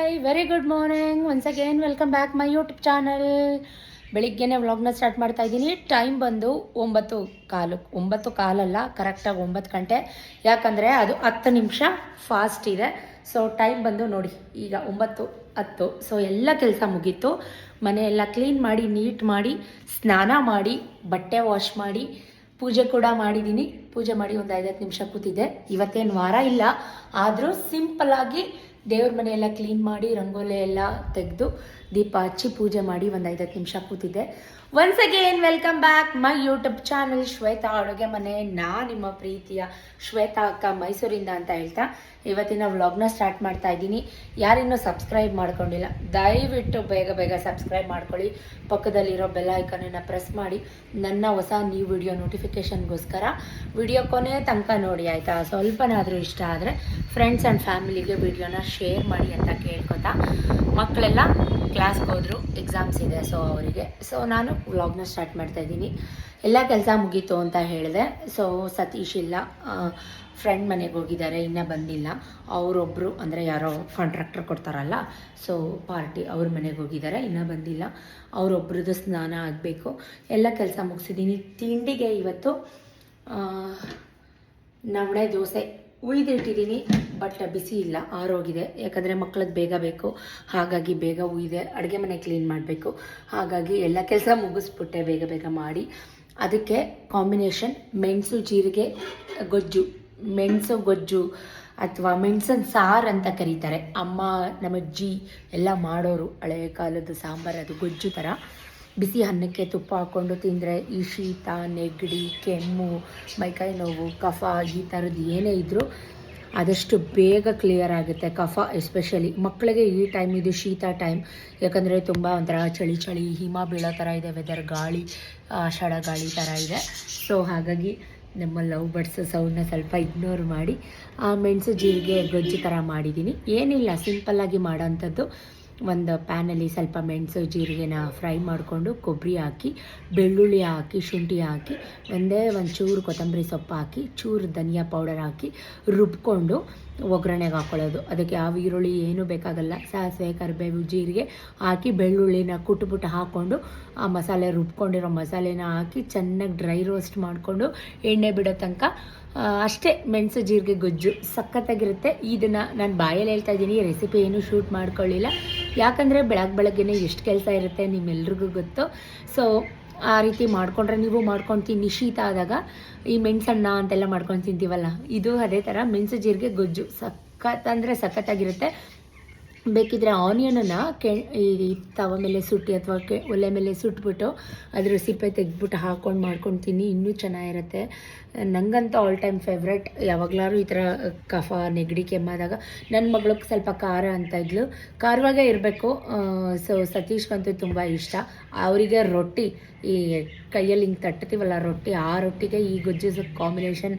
Hi very good morning once again welcome back my YouTube channel. ಬೆಳಿಗ್ಗೆನೇ ವ್ಲಾಗ್ನ start ಮಾಡ್ತಾ ಇದ್ದೀನಿ. ಟೈಮ್ ಬಂದು 9:15 ಕಾಲಲ್ಲ, ಕರೆಕ್ಟಾಗಿ 9 ಗಂಟೆ. ಯಾಕಂದರೆ ಅದು 10 ನಿಮಿಷ ಫಾಸ್ಟ್ ಇದೆ. ಸೊ ಟೈಮ್ ಬಂದು ನೋಡಿ ಈಗ 9:10. ಸೊ ಎಲ್ಲ ಕೆಲಸ ಮುಗೀತು. ಮನೆಯೆಲ್ಲ ಕ್ಲೀನ್ ಮಾಡಿ ನೀಟ್ ಮಾಡಿ ಸ್ನಾನ ಮಾಡಿ ಬಟ್ಟೆ ವಾಶ್ ಮಾಡಿ ಪೂಜೆ ಕೂಡ ಮಾಡಿದ್ದೀನಿ. ಪೂಜೆ ಮಾಡಿ ಒಂದು 5-10 ನಿಮಿಷ ಕೂತಿದ್ದೆ. ಇವತ್ತೇನು ವಾರ ಇಲ್ಲ, ಆದರೂ ಸಿಂಪಲ್ಲಾಗಿ ದೇವ್ರ ಮನೆಯೆಲ್ಲ ಕ್ಲೀನ್ ಮಾಡಿ ರಂಗೋಲಿ ಎಲ್ಲ ತೆಗೆದು ದೀಪ ಹಚ್ಚಿ ಪೂಜೆ ಮಾಡಿ ಒಂದು 5-10 ನಿಮಿಷ ಕೂತಿದ್ದೆ. Once again welcome back my YouTube channel Shweta ಅಡುಗೆ ಮನೆ. ನಿಮ್ಮ ಪ್ರೀತಿಯ ಶ್ವೇತಾ ಅಕ್ಕ ಮೈಸೂರಿಂದ ಅಂತ ಹೇಳ್ತಾ ಇವತ್ತಿನ ವ್ಲಾಗ್ನ ಸ್ಟಾರ್ಟ್ ಮಾಡ್ತಾ ಇದ್ದೀನಿ. ಯಾರಿನ್ನೂ ಸಬ್ಸ್ಕ್ರೈಬ್ ಮಾಡ್ಕೊಂಡಿಲ್ಲ ದಯವಿಟ್ಟು ಬೇಗ ಬೇಗ ಸಬ್ಸ್ಕ್ರೈಬ್ ಮಾಡ್ಕೊಳ್ಳಿ. ಪಕ್ಕದಲ್ಲಿರೋ ಬೆಲ್ ಐಕನನ್ನು ಪ್ರೆಸ್ ಮಾಡಿ ನನ್ನ ಹೊಸ ನ್ಯೂ ವಿಡಿಯೋ ನೋಟಿಫಿಕೇಷನ್ಗೋಸ್ಕರ ವಿಡಿಯೋ ಕೊನೆ ತನಕ ನೋಡಿ ಆಯಿತಾ. ಸ್ವಲ್ಪನಾದರೂ ಇಷ್ಟ ಆದರೆ ಫ್ರೆಂಡ್ಸ್ ಆ್ಯಂಡ್ ಫ್ಯಾಮಿಲಿಗೆ ವಿಡಿಯೋನ ಶೇರ್ ಮಾಡಿ ಅಂತ ಕೇಳ್ಕೊತಾ, ಮಕ್ಕಳೆಲ್ಲ ಕ್ಲಾಸ್ಗೆ ಹೋದ್ರು, ಎಕ್ಸಾಮ್ಸ್ ಇದೆ ಅವರಿಗೆ. ಸೊ ನಾನು ವ್ಲಾಗ್ನ ಸ್ಟಾರ್ಟ್ ಮಾಡ್ತಾಯಿದ್ದೀನಿ. ಎಲ್ಲ ಕೆಲಸ ಮುಗೀತು ಅಂತ ಹೇಳಿದೆ. ಸೊ ಸತೀಶ್ ಇಲ್ಲ, ಫ್ರೆಂಡ್ ಮನೆಗೆ ಹೋಗಿದ್ದಾರೆ, ಇನ್ನೂ ಬಂದಿಲ್ಲ. ಅವರೊಬ್ಬರು ಅಂದರೆ ಯಾರೋ ಕಾಂಟ್ರಾಕ್ಟರ್ ಕೊಡ್ತಾರಲ್ಲ, ಸೊ ಪಾರ್ಟಿ ಅವ್ರ ಮನೆಗೆ ಹೋಗಿದ್ದಾರೆ, ಇನ್ನೂ ಬಂದಿಲ್ಲ. ಅವರೊಬ್ರದ್ದು ಸ್ನಾನ ಆಗಬೇಕು. ಎಲ್ಲ ಕೆಲಸ ಮುಗಿಸಿದ್ದೀನಿ. ತಿಂಡಿಗೆ ಇವತ್ತು ನವಣೆ ದೋಸೆ ಉಯ್ದಿಟ್ಟಿದ್ದೀನಿ, ಬಟ್ ಬಿಸಿ ಇಲ್ಲ, ಆರೋಗಿದೆ. ಯಾಕಂದರೆ ಮಕ್ಳಿಗೆ ಬೇಗ ಬೇಕು, ಹಾಗಾಗಿ ಬೇಗ ಉಯ್ದೆ. ಅಡುಗೆ ಮನೆ ಕ್ಲೀನ್ ಮಾಡಬೇಕು, ಹಾಗಾಗಿ ಎಲ್ಲ ಕೆಲಸ ಮುಗಿಸ್ಬಿಟ್ಟೆ ಬೇಗ ಬೇಗ ಮಾಡಿ. ಅದಕ್ಕೆ ಕಾಂಬಿನೇಷನ್ ಮೆಣಸು ಜೀರಿಗೆ ಗೊಜ್ಜು, ಮೆಣಸು ಗೊಜ್ಜು ಅಥವಾ ಮೆಣಸಿನ ಸಾರು ಅಂತ ಕರೀತಾರೆ. ಅಮ್ಮ ನಮ್ಮಜ್ಜಿ ಎಲ್ಲ ಮಾಡೋರು, ಹಳೆಯ ಕಾಲದ ಸಾಂಬಾರು, ಅದು ಗೊಜ್ಜು ಥರ. ಬಿಸಿ ಅನ್ನಕ್ಕೆ ತುಪ್ಪ ಹಾಕ್ಕೊಂಡು ತಿಂದರೆ ಈ ಶೀತ, ನೆಗಡಿ, ಕೆಮ್ಮು, ಮೈಕೈ ನೋವು, ಕಫ ಈ ಥರದ್ದು ಏನೇ ಇದ್ದರೂ ಆದಷ್ಟು ಬೇಗ ಕ್ಲಿಯರ್ ಆಗುತ್ತೆ. ಕಫ ಎಸ್ಪೆಷಲಿ ಮಕ್ಕಳಿಗೆ ಈ ಟೈಮ್ ಇದು ಶೀತ ಟೈಮ್. ಯಾಕಂದರೆ ತುಂಬ ಒಂಥರ ಚಳಿ ಚಳಿ ಹಿಮ ಬೀಳೋ ಥರ ಇದೆ ವೆದರ್, ಗಾಳಿ ಆಷಾಢ ಗಾಳಿ ಥರ ಇದೆ. ಸೊ ಹಾಗಾಗಿ ನಮ್ಮ ಲವ್ ಬರ್ಡ್ಸ್ ಸೌಂಡನ್ನ ಸ್ವಲ್ಪ ಇಗ್ನೋರ್ ಮಾಡಿ ಮೆಣಸು ಜೀರಿಗೆ ಗೊಜ್ಜು ಥರ ಮಾಡಿದ್ದೀನಿ. ಏನಿಲ್ಲ, ಸಿಂಪಲ್ಲಾಗಿ ಮಾಡೋಂಥದ್ದು. ಒಂದು ಪ್ಯಾನಲ್ಲಿ ಸ್ವಲ್ಪ ಮೆಣಸು ಜೀರಿಗೆನ ಫ್ರೈ ಮಾಡಿಕೊಂಡು ಕೊಬ್ಬರಿ ಹಾಕಿ, ಬೆಳ್ಳುಳ್ಳಿ ಹಾಕಿ, ಶುಂಠಿ ಹಾಕಿ, ಒಂದು ಚೂರು ಕೊತ್ತಂಬರಿ ಸೊಪ್ಪು ಹಾಕಿ, ಚೂರು ಧನಿಯಾ ಪೌಡರ್ ಹಾಕಿ ರುಬ್ಕೊಂಡು ಒಗ್ಗರಣೆಗೆ ಹಾಕ್ಕೊಳ್ಳೋದು. ಅದಕ್ಕೆ ಯಾವ ಈರುಳ್ಳಿ ಏನೂ ಬೇಕಾಗಲ್ಲ. ಸಾಸಿವೆ, ಕರಿಬೇವು, ಜೀರಿಗೆ ಹಾಕಿ ಬೆಳ್ಳುಳ್ಳಿನ ಕುಟ್ಬಿಟ್ಟು ಹಾಕ್ಕೊಂಡು ಆ ಮಸಾಲೆ ರುಬ್ಕೊಂಡಿರೋ ಮಸಾಲೆನ ಹಾಕಿ ಚೆನ್ನಾಗಿ ಡ್ರೈ ರೋಸ್ಟ್ ಮಾಡಿಕೊಂಡು ಎಣ್ಣೆ ಬಿಡೋ ತನಕ ಅಷ್ಟೇ. ಮೆಣಸು ಜೀರಿಗೆ ಗೊಜ್ಜು ಸಖತ್ತಾಗಿರುತ್ತೆ. ಇದನ್ನು ನಾನು ಬಾಯಲ್ಲಿ ಹೇಳ್ತಾ ಇದ್ದೀನಿ, ರೆಸಿಪಿ ಏನೂ ಶೂಟ್ ಮಾಡ್ಕೊಳ್ಳಿಲ್ಲ. ಯಾಕಂದರೆ ಬೆಳಗ್ಗೆನೇ ಎಷ್ಟು ಕೆಲಸ ಇರುತ್ತೆ ನಿಮ್ಮೆಲ್ರಿಗೂ ಗೊತ್ತು. ಸೊ ಆ ರೀತಿ ಮಾಡಿಕೊಂಡ್ರೆ ನೀವು ಮಾಡ್ಕೊಂಡು ತಿನ್ನಿ. ಶೀತ ಆದಾಗ ಈ ಮೆಣಸಣ್ಣ ಅಂತೆಲ್ಲ ಮಾಡ್ಕೊಂಡು ತಿಂತೀವಲ್ಲ, ಇದು ಅದೇ ಥರ ಮೆಣಸು ಜೀರಿಗೆ ಗೊಜ್ಜು ಸಖತ್ತಾಗಿರುತ್ತೆ. ಬೇಕಿದ್ರೆ ಆನಿಯನನ್ನು ಈ ತವ ಮೇಲೆ ಸುಟ್ಟು ಅಥವಾ ಒಲೆ ಮೇಲೆ ಸುಟ್ಬಿಟ್ಟು ಅದ್ರ ಸಿಪ್ಪೆ ತೆಗೆದ್ಬಿಟ್ಟು ಹಾಕ್ಕೊಂಡು ಮಾಡ್ಕೊಂಡು ತಿನ್ನಿ, ಇನ್ನೂ ಚೆನ್ನಾಗಿರುತ್ತೆ. ನನಗಂತೂ ಆಲ್ ಟೈಮ್ ಫೇವ್ರೆಟ್. ಯಾವಾಗಲಾರು ಈ ಥರ ಕಫ, ನೆಗಡಿ, ಕೆಮ್ಮಾದಾಗ ನನ್ನ ಮಗಳಿಗೆ ಸ್ವಲ್ಪ ಖಾರ ಅಂತ ಇದ್ಲು, ಖಾರವಾಗೇ ಇರಬೇಕು. ಸೊ ಸತೀಶ್ಗಂತೂ ತುಂಬ ಇಷ್ಟ. ಅವರಿಗೆ ರೊಟ್ಟಿ, ಈ ಕೈಯಲ್ಲಿ ಹಿಂಗೆ ತಟ್ತೀವಲ್ಲ ರೊಟ್ಟಿ, ಆ ರೊಟ್ಟಿಗೆ ಈ ಗೊಜ್ಜು ಕಾಂಬಿನೇಷನ್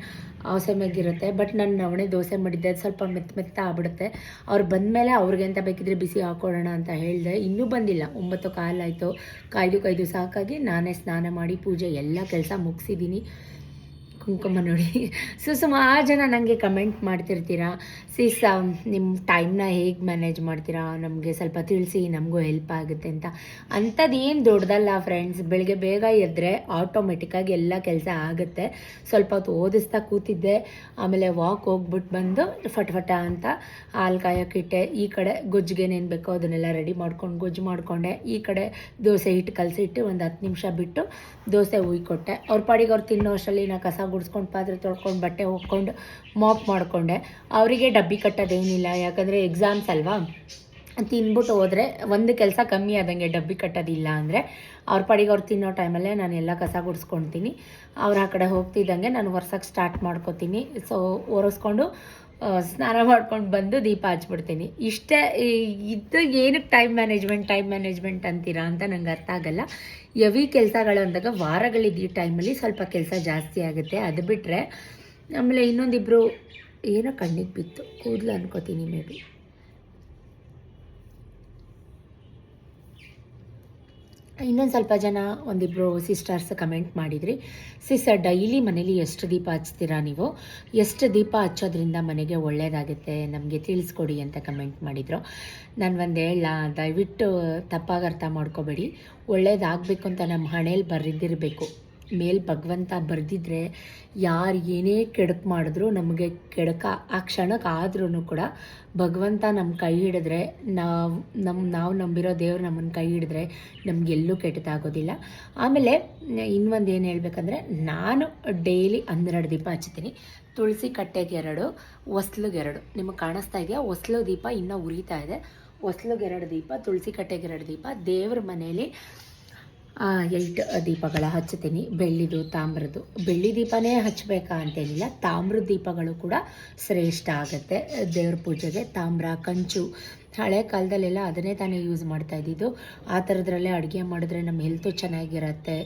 ಅವಸೆಮಾಗಿರುತ್ತೆ. ಬಟ್ ನಾನು ನವಣೆ ದೋಸೆ ಮಾಡಿದ್ದೆ, ಅದು ಸ್ವಲ್ಪ ಮೆತ್ತ ಆಗ್ಬಿಡುತ್ತೆ. ಅವ್ರು ಬಂದಮೇಲೆ ಅವ್ರಿಗೆ ಅಂತ ಬೇಕಿದ್ರೆ ಬಿಸಿ ಹಾಕ್ಕೊಳ್ಳೋಣ ಅಂತ ಹೇಳಿದೆ. ಇನ್ನೂ ಬಂದಿಲ್ಲ, 9 ಕಾಲಾಯಿತು. ಕಾಯ್ದು ಸಾಕಾಗಿ ನಾನೇ ಸ್ನಾನ ಮಾಡಿ ಪೂಜೆ ಎಲ್ಲ ಕೆಲಸ ಮುಗಿಸಿದ್ದೀನಿ. ಕುಂಕುಮ ನೋಡಿ, ಸುಮಾರು ಜನ ನನಗೆ ಕಮೆಂಟ್ ಮಾಡ್ತಿರ್ತೀರಾ, ನಿಮ್ಮ ಟೈಮ್ನ ಹೇಗೆ ಮ್ಯಾನೇಜ್ ಮಾಡ್ತೀರಾ, ನಮಗೆ ಸ್ವಲ್ಪ ತಿಳಿಸಿ, ನಮಗೂ ಹೆಲ್ಪ್ ಆಗುತ್ತೆ ಅಂತ. ಅಂಥದ್ದು ಏನು ದೊಡ್ಡದಲ್ಲ ಫ್ರೆಂಡ್ಸ್. ಬೆಳಗ್ಗೆ ಬೇಗ ಎದ್ದರೆ ಆಟೋಮೆಟಿಕ್ಕಾಗಿ ಎಲ್ಲ ಕೆಲಸ ಆಗುತ್ತೆ. ಸ್ವಲ್ಪ ಹೊತ್ತು ಓದಿಸ್ತಾ ಕೂತಿದ್ದೆ, ಆಮೇಲೆ ವಾಕ್ ಹೋಗ್ಬಿಟ್ಟು ಬಂದು ಫಟ ಅಂತ ಹಾಲು ಕಾಯೋಕ್ಕಿಟ್ಟೆ. ಈ ಕಡೆ ಗೊಜ್ಜಿಗೆ ಏನೇನು ಬೇಕೋ ಅದನ್ನೆಲ್ಲ ರೆಡಿ ಮಾಡ್ಕೊಂಡು ಗೊಜ್ಜು ಮಾಡಿಕೊಂಡೆ. ಈ ಕಡೆ ದೋಸೆ ಹಿಟ್ಟು ಕಲಸಿಟ್ಟು ಒಂದು 10 ನಿಮಿಷ ಬಿಟ್ಟು ದೋಸೆ ಉಯ್ಕೊಟ್ಟೆ. ಅವ್ರ ಪಾಡಿಗೆ ಅವ್ರು ತಿನ್ನೋ ಅಷ್ಟರಲ್ಲಿ ನಾ ಕಸ ಗುಡಿಸ್ಕೊಂಡು, ಪಾತ್ರೆ ತೊಳ್ಕೊಂಡು, ಬಟ್ಟೆ ಹೋಗ್ಕೊಂಡು ಮಾಪ್ ಮಾಡಿಕೊಂಡೆ. ಅವರಿಗೆ ಡಬ್ಬಿ ಕಟ್ಟೋದೇನಿಲ್ಲ, ಯಾಕಂದರೆ ಎಕ್ಸಾಮ್ಸ್ ಅಲ್ವಾ. ತಿನ್ಬಿಟ್ಟು ಹೋದರೆ ಒಂದು ಕೆಲಸ ಕಮ್ಮಿ ಆದಂಗೆ, ಡಬ್ಬಿ ಕಟ್ಟೋದಿಲ್ಲ ಅಂದರೆ. ಅವ್ರ ಪಾಡಿಗೆ ಅವ್ರು ತಿನ್ನೋ ಟೈಮಲ್ಲೇ ನಾನು ಎಲ್ಲ ಕಸ ಗುಡಿಸ್ಕೊಳ್ತೀನಿ. ಅವ್ರು ಆ ಕಡೆ ಹೋಗ್ತಿದ್ದಂಗೆ ನಾನು ಒರ್ಸೋಕ್ಕೆ ಸ್ಟಾರ್ಟ್ ಮಾಡ್ಕೊತೀನಿ. ಸೊ ಒರೆಸ್ಕೊಂಡು ಸ್ನಾನ ಮಾಡ್ಕೊಂಡು ಬಂದು ದೀಪ ಹಚ್ಬಿಡ್ತೀನಿ. ಇಷ್ಟೇ. ಇದು ಏನಕ್ಕೆ ಟೈಮ್ ಮ್ಯಾನೇಜ್ಮೆಂಟ್ ಅಂತೀರಾ ಅಂತ ನಂಗೆ ಅರ್ಥ ಆಗಲ್ಲ. ಹೆವಿ ಕೆಲಸಗಳು ಅಂದಾಗ ವಾರಗಳಿದ್ದು ಈ ಟೈಮಲ್ಲಿ ಸ್ವಲ್ಪ ಕೆಲಸ ಜಾಸ್ತಿ ಆಗುತ್ತೆ. ಅದು ಬಿಟ್ಟರೆ ಆಮೇಲೆ ಇನ್ನೊಂದಿಬ್ಬರು ಏನೋ ಕಣ್ಣಿಗೆ ಬಿತ್ತು, ಕೂದಲು ಅನ್ಕೋತೀನಿ ಮೇ ಬಿ. ಇನ್ನೊಂದು ಸ್ವಲ್ಪ ಜನ ಒಂದಿಬ್ಬರು ಸಿಸ್ಟರ್ಸ್ ಕಮೆಂಟ್ ಮಾಡಿದ್ರಿ, ಡೈಲಿ ಮನೇಲಿ ಎಷ್ಟು ದೀಪ ಹಚ್ತೀರಾ ನೀವು, ಎಷ್ಟು ದೀಪ ಹಚ್ಚೋದ್ರಿಂದ ಮನೆಗೆ ಒಳ್ಳೆಯದಾಗುತ್ತೆ ನಮಗೆ ತಿಳಿಸ್ಕೊಡಿ ಅಂತ ಕಮೆಂಟ್ ಮಾಡಿದರು. ನಾನು ಒಂದು ಹೇಳ, ದಯವಿಟ್ಟು ತಪ್ಪಾಗಿ ಅರ್ಥ ಮಾಡ್ಕೋಬೇಡಿ. ಒಳ್ಳೇದಾಗಬೇಕು ಅಂತ ನಮ್ಮ ಹಣೆಯಲ್ಲಿ ಬರೆದಿರಬೇಕು. ಭಗವಂತ ಬರೆದಿದ್ರೆ ಯಾರು ಏನೇ ಕೆಡಕು ಮಾಡಿದ್ರು ನಮಗೆ ಕೆಡಕ ಆ ಕ್ಷಣಕ್ಕೆ ಆದ್ರೂ ಕೂಡ ಭಗವಂತ ನಮ್ಮ ಕೈ ಹಿಡಿದ್ರೆ, ನಾವು ನಂಬಿರೋ ದೇವ್ರು ನಮ್ಮನ್ನು ಕೈ ಹಿಡಿದ್ರೆ ನಮಗೆಲ್ಲೂ ಕೆಟ್ಟದಾಗೋದಿಲ್ಲ. ಆಮೇಲೆ ಇನ್ನೊಂದು ಏನು ಹೇಳ್ಬೇಕಂದ್ರೆ, ನಾನು ಡೈಲಿ 12 ದೀಪ ಹಚ್ತೀನಿ. ತುಳಸಿ ಕಟ್ಟೆಗೆ 2, ಹೊಸ್ಲಿಗೆ 2. ನಿಮಗೆ ಕಾಣಿಸ್ತಾ ಇದೆಯಾ? ಹೊಸ್ಲು ದೀಪ ಇನ್ನೂ ಉರಿತಾ ಇದೆ. ಹೊಸ್ಲಿಗೆ 2 ದೀಪ, ತುಳಸಿ ಕಟ್ಟೆಗೆ 2 ದೀಪ. ದೇವ್ರ ಮನೆಯಲ್ಲಿ 8 ದೀಪಗಳ ಹಚ್ತೀನಿ, ಬೆಳ್ಳಿದು ತಾಮ್ರದ್ದು. ಬೆಳ್ಳಿ ದೀಪನೇ ಹಚ್ಚಬೇಕಾ ಅಂತೇನಿಲ್ಲ, ತಾಮ್ರದ ದೀಪಗಳು ಕೂಡ ಶ್ರೇಷ್ಠ ಆಗುತ್ತೆ ದೇವ್ರ ಪೂಜೆಗೆ. ತಾಮ್ರ, ಕಂಚು, ಹಳೆ ಕಾಲದಲ್ಲೆಲ್ಲ ಅದನ್ನೇ ತಾನೇ ಯೂಸ್ ಮಾಡ್ತಾ ಇದ್ದಿದ್ದು. ಆ ಥರದ್ರಲ್ಲೇ ಅಡುಗೆ ಮಾಡಿದ್ರೆ ನಮ್ಮ ಹೆಲ್ತು ಚೆನ್ನಾಗಿರುತ್ತೆ.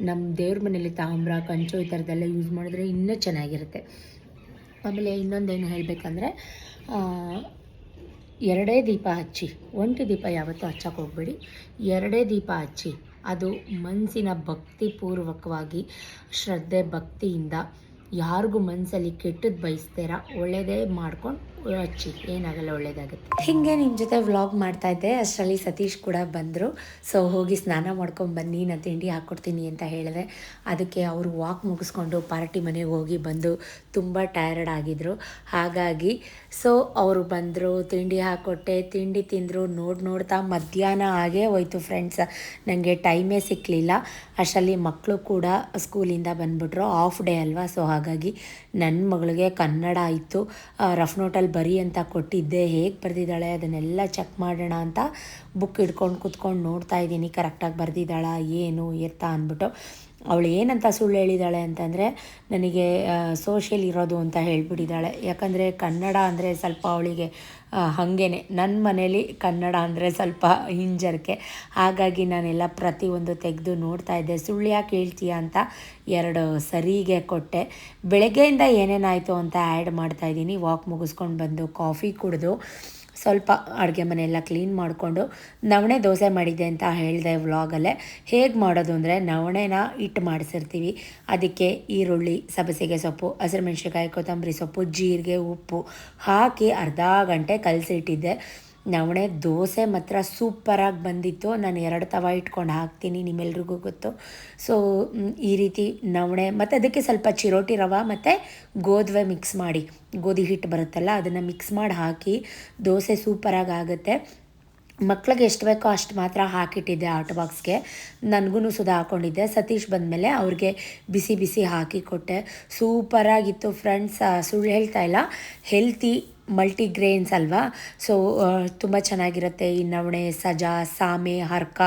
ನಮ್ಮ ದೇವ್ರ ಮನೇಲಿ ತಾಮ್ರ, ಕಂಚು ಈ ಥರದ್ದೆಲ್ಲ ಯೂಸ್ ಮಾಡಿದ್ರೆ ಇನ್ನೂ ಚೆನ್ನಾಗಿರುತ್ತೆ. ಆಮೇಲೆ ಇನ್ನೊಂದೇನು ಹೇಳಬೇಕಂದ್ರೆ, 2 ದೀಪ ಹಚ್ಚಿ, 1 ದೀಪ ಯಾವತ್ತೂ ಹಚ್ಚಕ್ಕೆ ಹೋಗಬೇಡಿ. 2 ದೀಪ ಹಚ್ಚಿ, ಅದು ಮನಸ್ಸಿನ ಭಕ್ತಿಪೂರ್ವಕವಾಗಿ ಶ್ರದ್ಧೆ ಭಕ್ತಿಯಿಂದ, ಯಾರಿಗೂ ಮನಸ್ಸಲ್ಲಿ ಕೆಟ್ಟದ್ದು ಬಯಸ್ತೀರಾ ಒಳ್ಳೆಯದೇ ಮಾಡ್ಕೊಂಡು ಹಚ್ಚಿ, ಏನಾಗಲ್ಲ, ಒಳ್ಳೆಯದಾಗುತ್ತೆ. ಹೀಗೆ ನಿಮ್ಮ ಜೊತೆ ವ್ಲಾಗ್ ಮಾಡ್ತಾಯಿದ್ದೆ, ಅಷ್ಟರಲ್ಲಿ ಸತೀಶ್ ಕೂಡ ಬಂದರು. ಸೊ ಹೋಗಿ ಸ್ನಾನ ಮಾಡ್ಕೊಂಡು ಬನ್ನಿ, ನಾನು ತಿಂಡಿ ಹಾಕ್ಕೊಡ್ತೀನಿ ಅಂತ ಹೇಳಿದೆ. ಅದಕ್ಕೆ ಅವರು ವಾಕ್ ಮುಗಿಸ್ಕೊಂಡು ಪಾರ್ಟಿ ಮನೆಗೆ ಹೋಗಿ ಬಂದು ತುಂಬ ಟಯರ್ಡ್ ಆಗಿದ್ದರು. ಹಾಗಾಗಿ ಅವರು ಬಂದರು, ತಿಂಡಿ ಹಾಕ್ಕೊಟ್ಟೆ, ತಿಂಡಿ ತಿಂದರು. ನೋಡ್ತಾ ಮಧ್ಯಾಹ್ನ ಆಗೇ ಹೋಯ್ತು ಫ್ರೆಂಡ್ಸ್, ನನಗೆ ಟೈಮೇ ಸಿಕ್ಕಲಿಲ್ಲ. ಅಷ್ಟರಲ್ಲಿ ಮಕ್ಕಳು ಕೂಡ ಸ್ಕೂಲಿಂದ ಬಂದುಬಿಟ್ರು, ಆಫ್ ಡೇ ಅಲ್ವಾ. ಸೊ ಹಾಗಾಗಿ ನನ್ನ ಮಗಳಿಗೆ ಕನ್ನಡ ಇತ್ತು, ರಫ್ ನೋಟಲ್ಲಿ ಬರಿ ಅಂತ ಕೊಟ್ಟಿದ್ದೆ. ಹೇಗೆ ಬರೆದಿದ್ದಾಳೆ ಅದನ್ನೆಲ್ಲ ಚೆಕ್ ಮಾಡೋಣ ಅಂತ ಬುಕ್ ಹಿಡ್ಕೊಂಡು ಕೂತ್ಕೊಂಡು ನೋಡ್ತಾ ಇದ್ದೀನಿ, ಕರೆಕ್ಟಾಗಿ ಬರೆದಿದ್ದಾಳಾ ಏನು ಎತ್ತ ಅಂದ್ಬಿಟ್ಟು. ಅವಳು ಏನಂತ ಸುಳ್ಳು ಹೇಳಿದ್ದಾಳೆ ಅಂತಂದರೆ, ನನಗೆ ಸೋಷಿಯಲ್ ಇರೋದು ಅಂತ ಹೇಳ್ಬಿಟ್ಟಿದ್ದಾಳೆ. ಯಾಕಂದರೆ ಕನ್ನಡ ಅಂದರೆ ಸ್ವಲ್ಪ ಅವಳಿಗೆ ಹಾಗೇ, ನನ್ನ ಮನೇಲಿ ಕನ್ನಡ ಅಂದರೆ ಸ್ವಲ್ಪ ಹಿಂಜರಿಕೆ. ಹಾಗಾಗಿ ನಾನೆಲ್ಲ ಪ್ರತಿಯೊಂದು ತೆಗೆದು ನೋಡ್ತಾ ಇದ್ದೆ. ಸುಳ್ಳು ಯಾಕೆ ಹೇಳ್ತೀಯ ಅಂತ 2 ಸರಿಗೆ ಕೊಟ್ಟೆ. ಬೆಳಗ್ಗೆಯಿಂದ ಏನೇನಾಯಿತು ಅಂತ ಆ್ಯಡ್ ಮಾಡ್ತಾಯಿದ್ದೀನಿ. ವಾಕ್ ಮುಗಿಸ್ಕೊಂಡು ಬಂದು ಕಾಫಿ ಕುಡಿದು ಸ್ವಲ್ಪ ಅಡುಗೆ ಮನೆಯೆಲ್ಲ ಕ್ಲೀನ್ ಮಾಡಿಕೊಂಡು ನವಣೆ ದೋಸೆ ಮಾಡಿದ್ದೆ ಅಂತ ಹೇಳಿದೆ ವ್ಲಾಗಲ್ಲೇ. ಹೇಗೆ ಮಾಡೋದು ಅಂದರೆ, ನವಣೆನ ಹಿಟ್ಟು ಮಾಡಿಸಿರ್ತೀವಿ, ಅದಕ್ಕೆ ಈರುಳ್ಳಿ, ಸಬ್ಬಸಿಗೆ ಸೊಪ್ಪು, ಹಸಿರುಮೆಣ್ಸಿನ್ಕಾಯಿ, ಕೊತ್ತಂಬರಿ ಸೊಪ್ಪು, ಜೀರಿಗೆ, ಉಪ್ಪು ಹಾಕಿ ಅರ್ಧ ಗಂಟೆ ಕಲಸಿಟ್ಟಿದ್ದೆ. ನವಣೆ ದೋಸೆ ಮಾತ್ರ ಸೂಪರಾಗಿ ಬಂದಿತ್ತು. ನಾನು 2 ತವ ಇಟ್ಕೊಂಡು ಹಾಕ್ತೀನಿ, ನಿಮ್ಮೆಲ್ರಿಗೂ ಗೊತ್ತು. ಸೊ ಈ ರೀತಿ ನವಣೆ ಮತ್ತು ಅದಕ್ಕೆ ಸ್ವಲ್ಪ ಚಿರೋಟಿ ರವೆ ಮತ್ತು ಗೋಧಿ ಮಿಕ್ಸ್ ಮಾಡಿ, ಗೋಧಿ ಹಿಟ್ಟು ಬರುತ್ತಲ್ಲ ಅದನ್ನು ಮಿಕ್ಸ್ ಮಾಡಿ ಹಾಕಿ ದೋಸೆ ಸೂಪರಾಗಿ ಆಗುತ್ತೆ. ಮಕ್ಳಿಗೆ ಎಷ್ಟು ಬೇಕೋ ಅಷ್ಟು ಮಾತ್ರ ಹಾಕಿಟ್ಟಿದ್ದೆ ಹಾಟ್ ಬಾಕ್ಸ್ಗೆ. ನನಗೂ ಸುಧಾ ಹಾಕ್ಕೊಂಡಿದ್ದೆ. ಸತೀಶ್ ಬಂದಮೇಲೆ ಅವ್ರಿಗೆ ಬಿಸಿ ಬಿಸಿ ಹಾಕಿ ಕೊಟ್ಟೆ. ಸೂಪರಾಗಿತ್ತು ಫ್ರೆಂಡ್ಸ್, ಸುಳ್ಳು ಹೇಳ್ತಾ ಇಲ್ಲ, ಹೆಲ್ತಿ ಮಲ್ಟಿಗ್ರೇನ್ಸ್ ಅಲ್ವಾ. ಸೊ ತುಂಬ ಚೆನ್ನಾಗಿರುತ್ತೆ. ಈ ನವಣೆ, ಸಜಾ, ಸಾಮೆ, ಹರ್ಕ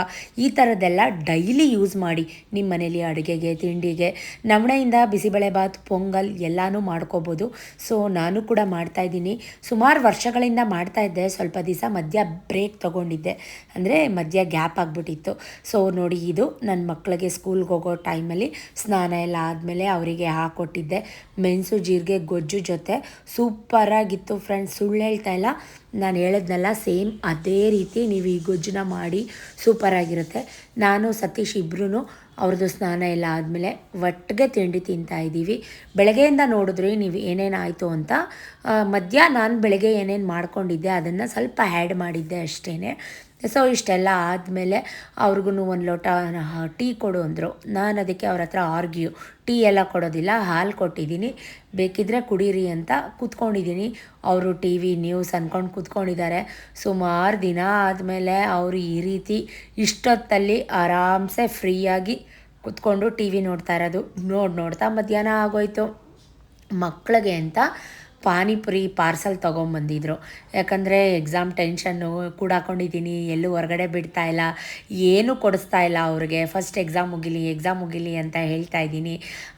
ಈ ಥರದ್ದೆಲ್ಲ ಡೈಲಿ ಯೂಸ್ ಮಾಡಿ ನಿಮ್ಮ ಮನೇಲಿ ಅಡುಗೆಗೆ, ತಿಂಡಿಗೆ. ನವಣೆಯಿಂದ ಬಿಸಿಬೇಳೆಬಾತ್, ಪೊಂಗಲ್ ಎಲ್ಲನೂ ಮಾಡ್ಕೋಬೋದು. ಸೊ ನಾನು ಕೂಡ ಮಾಡ್ತಾಯಿದ್ದೀನಿ, ಸುಮಾರು ವರ್ಷಗಳಿಂದ ಮಾಡ್ತಾಯಿದ್ದೆ. ಸ್ವಲ್ಪ ದಿವಸ ಮಧ್ಯ ಬ್ರೇಕ್ ತೊಗೊಂಡಿದ್ದೆ, ಅಂದರೆ ಮಧ್ಯ ಗ್ಯಾಪ್ ಆಗಿಬಿಟ್ಟಿತ್ತು. ಸೊ ನೋಡಿ, ಇದು ನನ್ನ ಮಕ್ಕಳಿಗೆ ಸ್ಕೂಲ್ಗೆ ಹೋಗೋ ಟೈಮಲ್ಲಿ ಸ್ನಾನ ಎಲ್ಲ ಆದಮೇಲೆ ಅವರಿಗೆ ಹಾಕ್ಕೊಟ್ಟಿದ್ದೆ. ಮೆಣಸು ಜೀರಿಗೆ ಗೊಜ್ಜು ಜೊತೆ ಸೂಪರಾಗಿತ್ತು ಫ್ರೆಂಡ್ಸ್, ಸುಳ್ಳು ಹೇಳ್ತಾ ಇಲ್ಲ. ನಾನು ಹೇಳಿದ್ನಲ್ಲ, ಸೇಮ್ ಅದೇ ರೀತಿ ನೀವು ಈ ಗೊಜ್ಜನ್ನ ಮಾಡಿ ಸೂಪರಾಗಿರುತ್ತೆ. ನಾನು ಸತೀಶ್ ಇಬ್ಬರೂ ಅವ್ರದ್ದು ಸ್ನಾನ ಎಲ್ಲ ಆದಮೇಲೆ ಒಟ್ಟಿಗೆ ತಿಂಡಿ ತಿಂತಾಯಿದ್ದೀವಿ. ಬೆಳಗ್ಗೆಯಿಂದ ನೋಡಿದ್ರಿ ನೀವು ಏನೇನಾಯಿತು ಅಂತ. ಮಧ್ಯ ನಾನು ಬೆಳಗ್ಗೆ ಏನೇನು ಮಾಡ್ಕೊಂಡಿದ್ದೆ ಅದನ್ನು ಸ್ವಲ್ಪ ಆ್ಯಡ್ ಮಾಡಿದ್ದೆ ಅಷ್ಟೇ. ಸೊ ಇಷ್ಟೆಲ್ಲ ಆದಮೇಲೆ ಅವ್ರಿಗೂ 1 ಲೋಟ ಟೀ ಕೊಡು ಅಂದರು. ನಾನು ಅದಕ್ಕೆ ಅವ್ರ ಹತ್ರ ಆರ್ಗ್ಯೂ, ಟೀ ಎಲ್ಲ ಕೊಡೋದಿಲ್ಲ, ಹಾಲು ಕೊಟ್ಟಿದ್ದೀನಿ, ಬೇಕಿದ್ದರೆ ಕುಡೀರಿ ಅಂತ ಕೂತ್ಕೊಂಡಿದ್ದೀನಿ. ಅವರು ಟಿ ವಿ ನ್ಯೂಸ್ ಅಂದ್ಕೊಂಡು ಕೂತ್ಕೊಂಡಿದ್ದಾರೆ. ಸುಮಾರು ದಿನ ಆದಮೇಲೆ ಅವರು ಈ ರೀತಿ ಇಷ್ಟೊತ್ತಲ್ಲಿ ಆರಾಮ್ಸೆ ಫ್ರೀಯಾಗಿ ಕೂತ್ಕೊಂಡು ಟಿ ವಿ ನೋಡ್ತಾ ಇರೋದು. ನೋಡ್ತಾ ಮಧ್ಯಾಹ್ನ ಆಗೋಯ್ತು. ಮಕ್ಕಳಿಗೆ ಅಂತ ಪಾನಿಪುರಿ ಪಾರ್ಸಲ್ ತೊಗೊಂಬಂದಿದ್ರು. ಯಾಕಂದರೆ ಎಕ್ಸಾಮ್ ಟೆನ್ಷನ್ನು ಕೂಡಾಕೊಂಡಿದ್ದೀನಿ, ಎಲ್ಲೂ ಹೊರಗಡೆ ಬಿಡ್ತಾಯಿಲ್ಲ, ಏನೂ ಕೊಡಿಸ್ತಾ ಇಲ್ಲ ಅವ್ರಿಗೆ. ಫಸ್ಟ್ ಎಕ್ಸಾಮ್ ಮುಗಿಲಿ ಅಂತ ಹೇಳ್ತಾ ಇದ್ದೀನಿ.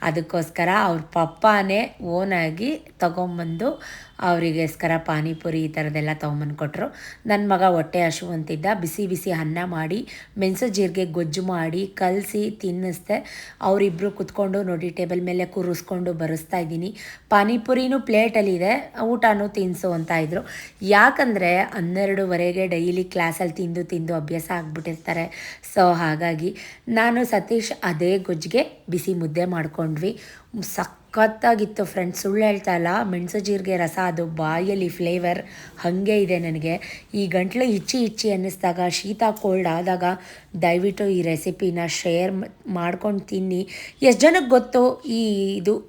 ಅದಕ್ಕೋಸ್ಕರ ಅವ್ರ ಪಪ್ಪಾನೇ ಓನಾಗಿ ತೊಗೊಂಬಂದು ಅವರಿಗೋಸ್ಕರ ಪಾನಿಪುರಿ ಈ ಥರದ್ದೆಲ್ಲ ತೊಗೊಂಬಂದು ಕೊಟ್ಟರು. ನನ್ನ ಮಗ ಹೊಟ್ಟೆ ಹಶು ಅಂತಿದ್ದ, ಬಿಸಿ ಬಿಸಿ ಅನ್ನ ಮಾಡಿ ಮೆಣಸು ಜೀರಿಗೆ ಗೊಜ್ಜು ಮಾಡಿ ಕಲಸಿ ತಿನ್ನಿಸ್ದೆ. ಅವರಿಬ್ಬರು ಕುತ್ಕೊಂಡು ನೋಡಿ ಟೇಬಲ್ ಮೇಲೆ ಕೂರಿಸ್ಕೊಂಡು ಬರೆಸ್ತಾ ಇದ್ದೀನಿ. ಪಾನಿಪುರಿನೂ ಪ್ಲೇಟಲ್ಲಿದೆ, ಊಟನೂ ತಿನ್ನಿಸು ಅಂತ ಇದ್ದರು. ಯಾಕಂದರೆ 12:30ಗೆ ಡೈಲಿ ಕ್ಲಾಸಲ್ಲಿ ತಿಂದು ತಿಂದು ಅಭ್ಯಾಸ ಆಗಿಬಿಟ್ಟಿರ್ತಾರೆ. ಸೊ ಹಾಗಾಗಿ ನಾನು ಸತೀಶ್ ಅದೇ ಗೊಜ್ಜಿಗೆ ಬಿಸಿ ಮುದ್ದೆ ಮಾಡ್ಕೊಂಡ್ವಿ. ಸಖತ್ತಾಗಿತ್ತು ಫ್ರೆಂಡ್ಸ್, ಸುಳ್ಳು ಹೇಳ್ತಾ ಇಲ್ಲ. ಮೆಣಸು ಜೀರಿಗೆ ರಸ ಅದು ಬಾಯಲ್ಲಿ ಫ್ಲೇವರ್ ಹಾಗೆ ಇದೆ ನನಗೆ. ಈ ಗಂಟ್ಲು ಇಚ್ಚಿ ಅನ್ನಿಸ್ದಾಗ, ಶೀತ ಕೋಲ್ಡ್ ಆದಾಗ ದಯವಿಟ್ಟು ಈ ರೆಸಿಪಿನ ಶೇರ್ ಮಾಡ್ಕೊಂಡು ತಿನ್ನಿ. ಎಷ್ಟು ಜನಕ್ಕೆ ಗೊತ್ತು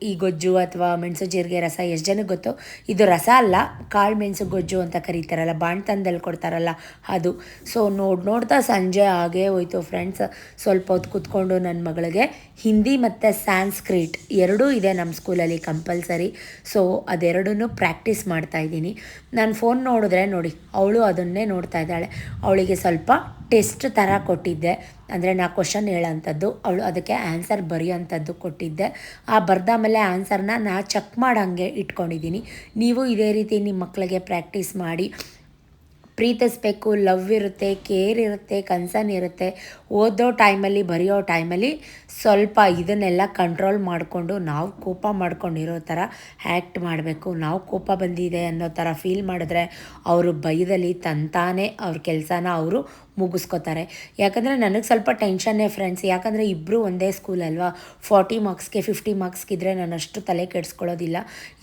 ಈ ಗೊಜ್ಜು ಅಥವಾ ಮೆಣಸು ಜೀರಿಗೆ ರಸ? ಎಷ್ಟು ಜನಕ್ಕೆ ಗೊತ್ತು? ಇದು ರಸ ಅಲ್ಲ, ಕಾಳು ಮೆಣಸು ಗೊಜ್ಜು ಅಂತ ಕರೀತಾರಲ್ಲ, ಬಾಣ್ತನದಲ್ಲಿ ಕೊಡ್ತಾರಲ್ಲ ಅದು. ಸೊ ನೋಡ್ತಾ ಸಂಜೆ ಆಗೇ ಹೋಯ್ತು ಫ್ರೆಂಡ್ಸ್. ಸ್ವಲ್ಪ ಹೊತ್ತು ಕೂತ್ಕೊಂಡು ನನ್ನ ಮಗಳಿಗೆ ಹಿಂದಿ ಮತ್ತು ಸ್ಯಾನ್ಸ್ಕ್ರಿಟ್ ಎರಡೂ ಇದೆ ನಮ್ಮ ಸ್ಕೂಲಲ್ಲಿ ಕಂಪಲ್ಸರಿ. ಸೊ ಅದೆರಡನ್ನೂ ಪ್ರಾಕ್ಟೀಸ್ ಮಾಡ್ತಾಯಿದ್ದೀನಿ. ನಾನು ಫೋನ್ ನೋಡಿದ್ರೆ ನೋಡಿ ಅವಳು ಅದನ್ನೇ ನೋಡ್ತಾ ಇದ್ದಾಳೆ. ಅವಳಿಗೆ ಸ್ವಲ್ಪ ಟೆಸ್ಟ್ ಥರ ಕೊಟ್ಟಿದ್ದೆ, ಅಂದರೆ ನಾ ಕ್ವಶನ್ ಹೇಳೋಂಥದ್ದು, ಅವಳು ಅದಕ್ಕೆ ಆನ್ಸರ್ ಬರೆಯೋಂಥದ್ದು ಕೊಟ್ಟಿದ್ದೆ. ಆ ಬರ್ದಾಮೇಲೆ ಆನ್ಸರ್ನ ನಾ ಚೆಕ್ ಮಾಡೋಂಗೆ ಇಟ್ಕೊಂಡಿದ್ದೀನಿ. ನೀವು ಇದೇ ರೀತಿ ನಿಮ್ಮ ಮಕ್ಕಳಿಗೆ ಪ್ರಾಕ್ಟೀಸ್ ಮಾಡಿ. ಪ್ರೀತಿಸ್ಬೇಕು, ಲವ್ ಇರುತ್ತೆ, ಕೇರ್ ಇರುತ್ತೆ, ಕನ್ಸರ್ನ್ ಇರುತ್ತೆ. ಓದೋ ಟೈಮಲ್ಲಿ ಬರೆಯೋ ಟೈಮಲ್ಲಿ ಸ್ವಲ್ಪ ಇದನ್ನೆಲ್ಲ ಕಂಟ್ರೋಲ್ ಮಾಡಿಕೊಂಡು ನಾವು ಕೋಪ ಮಾಡ್ಕೊಂಡಿರೋ ಥರ ಆ್ಯಕ್ಟ್ ಮಾಡಬೇಕು. ನಾವು ಕೋಪ ಬಂದಿದೆ ಅನ್ನೋ ಥರ ಫೀಲ್ ಮಾಡಿದ್ರೆ ಅವರು ಭಯದಲ್ಲಿ ತಂತಾನೇ ಅವ್ರ ಕೆಲಸನ ಅವರು ಮುಗಿಸ್ಕೋತಾರೆ. ಯಾಕಂದರೆ ನನಗೆ ಸ್ವಲ್ಪ ಟೆನ್ಷನ್ನೇ ಫ್ರೆಂಡ್ಸ್, ಯಾಕಂದರೆ ಇಬ್ಬರು ಒಂದೇ ಸ್ಕೂಲ್ ಅಲ್ವಾ. 40 ಮಾರ್ಕ್ಸ್ಗೆ 50 ಮಾರ್ಕ್ಸ್ಗಿದ್ರೆ ನಾನು ಅಷ್ಟು ತಲೆ ಕೆಡಿಸ್ಕೊಳ್ಳೋದಿಲ್ಲ.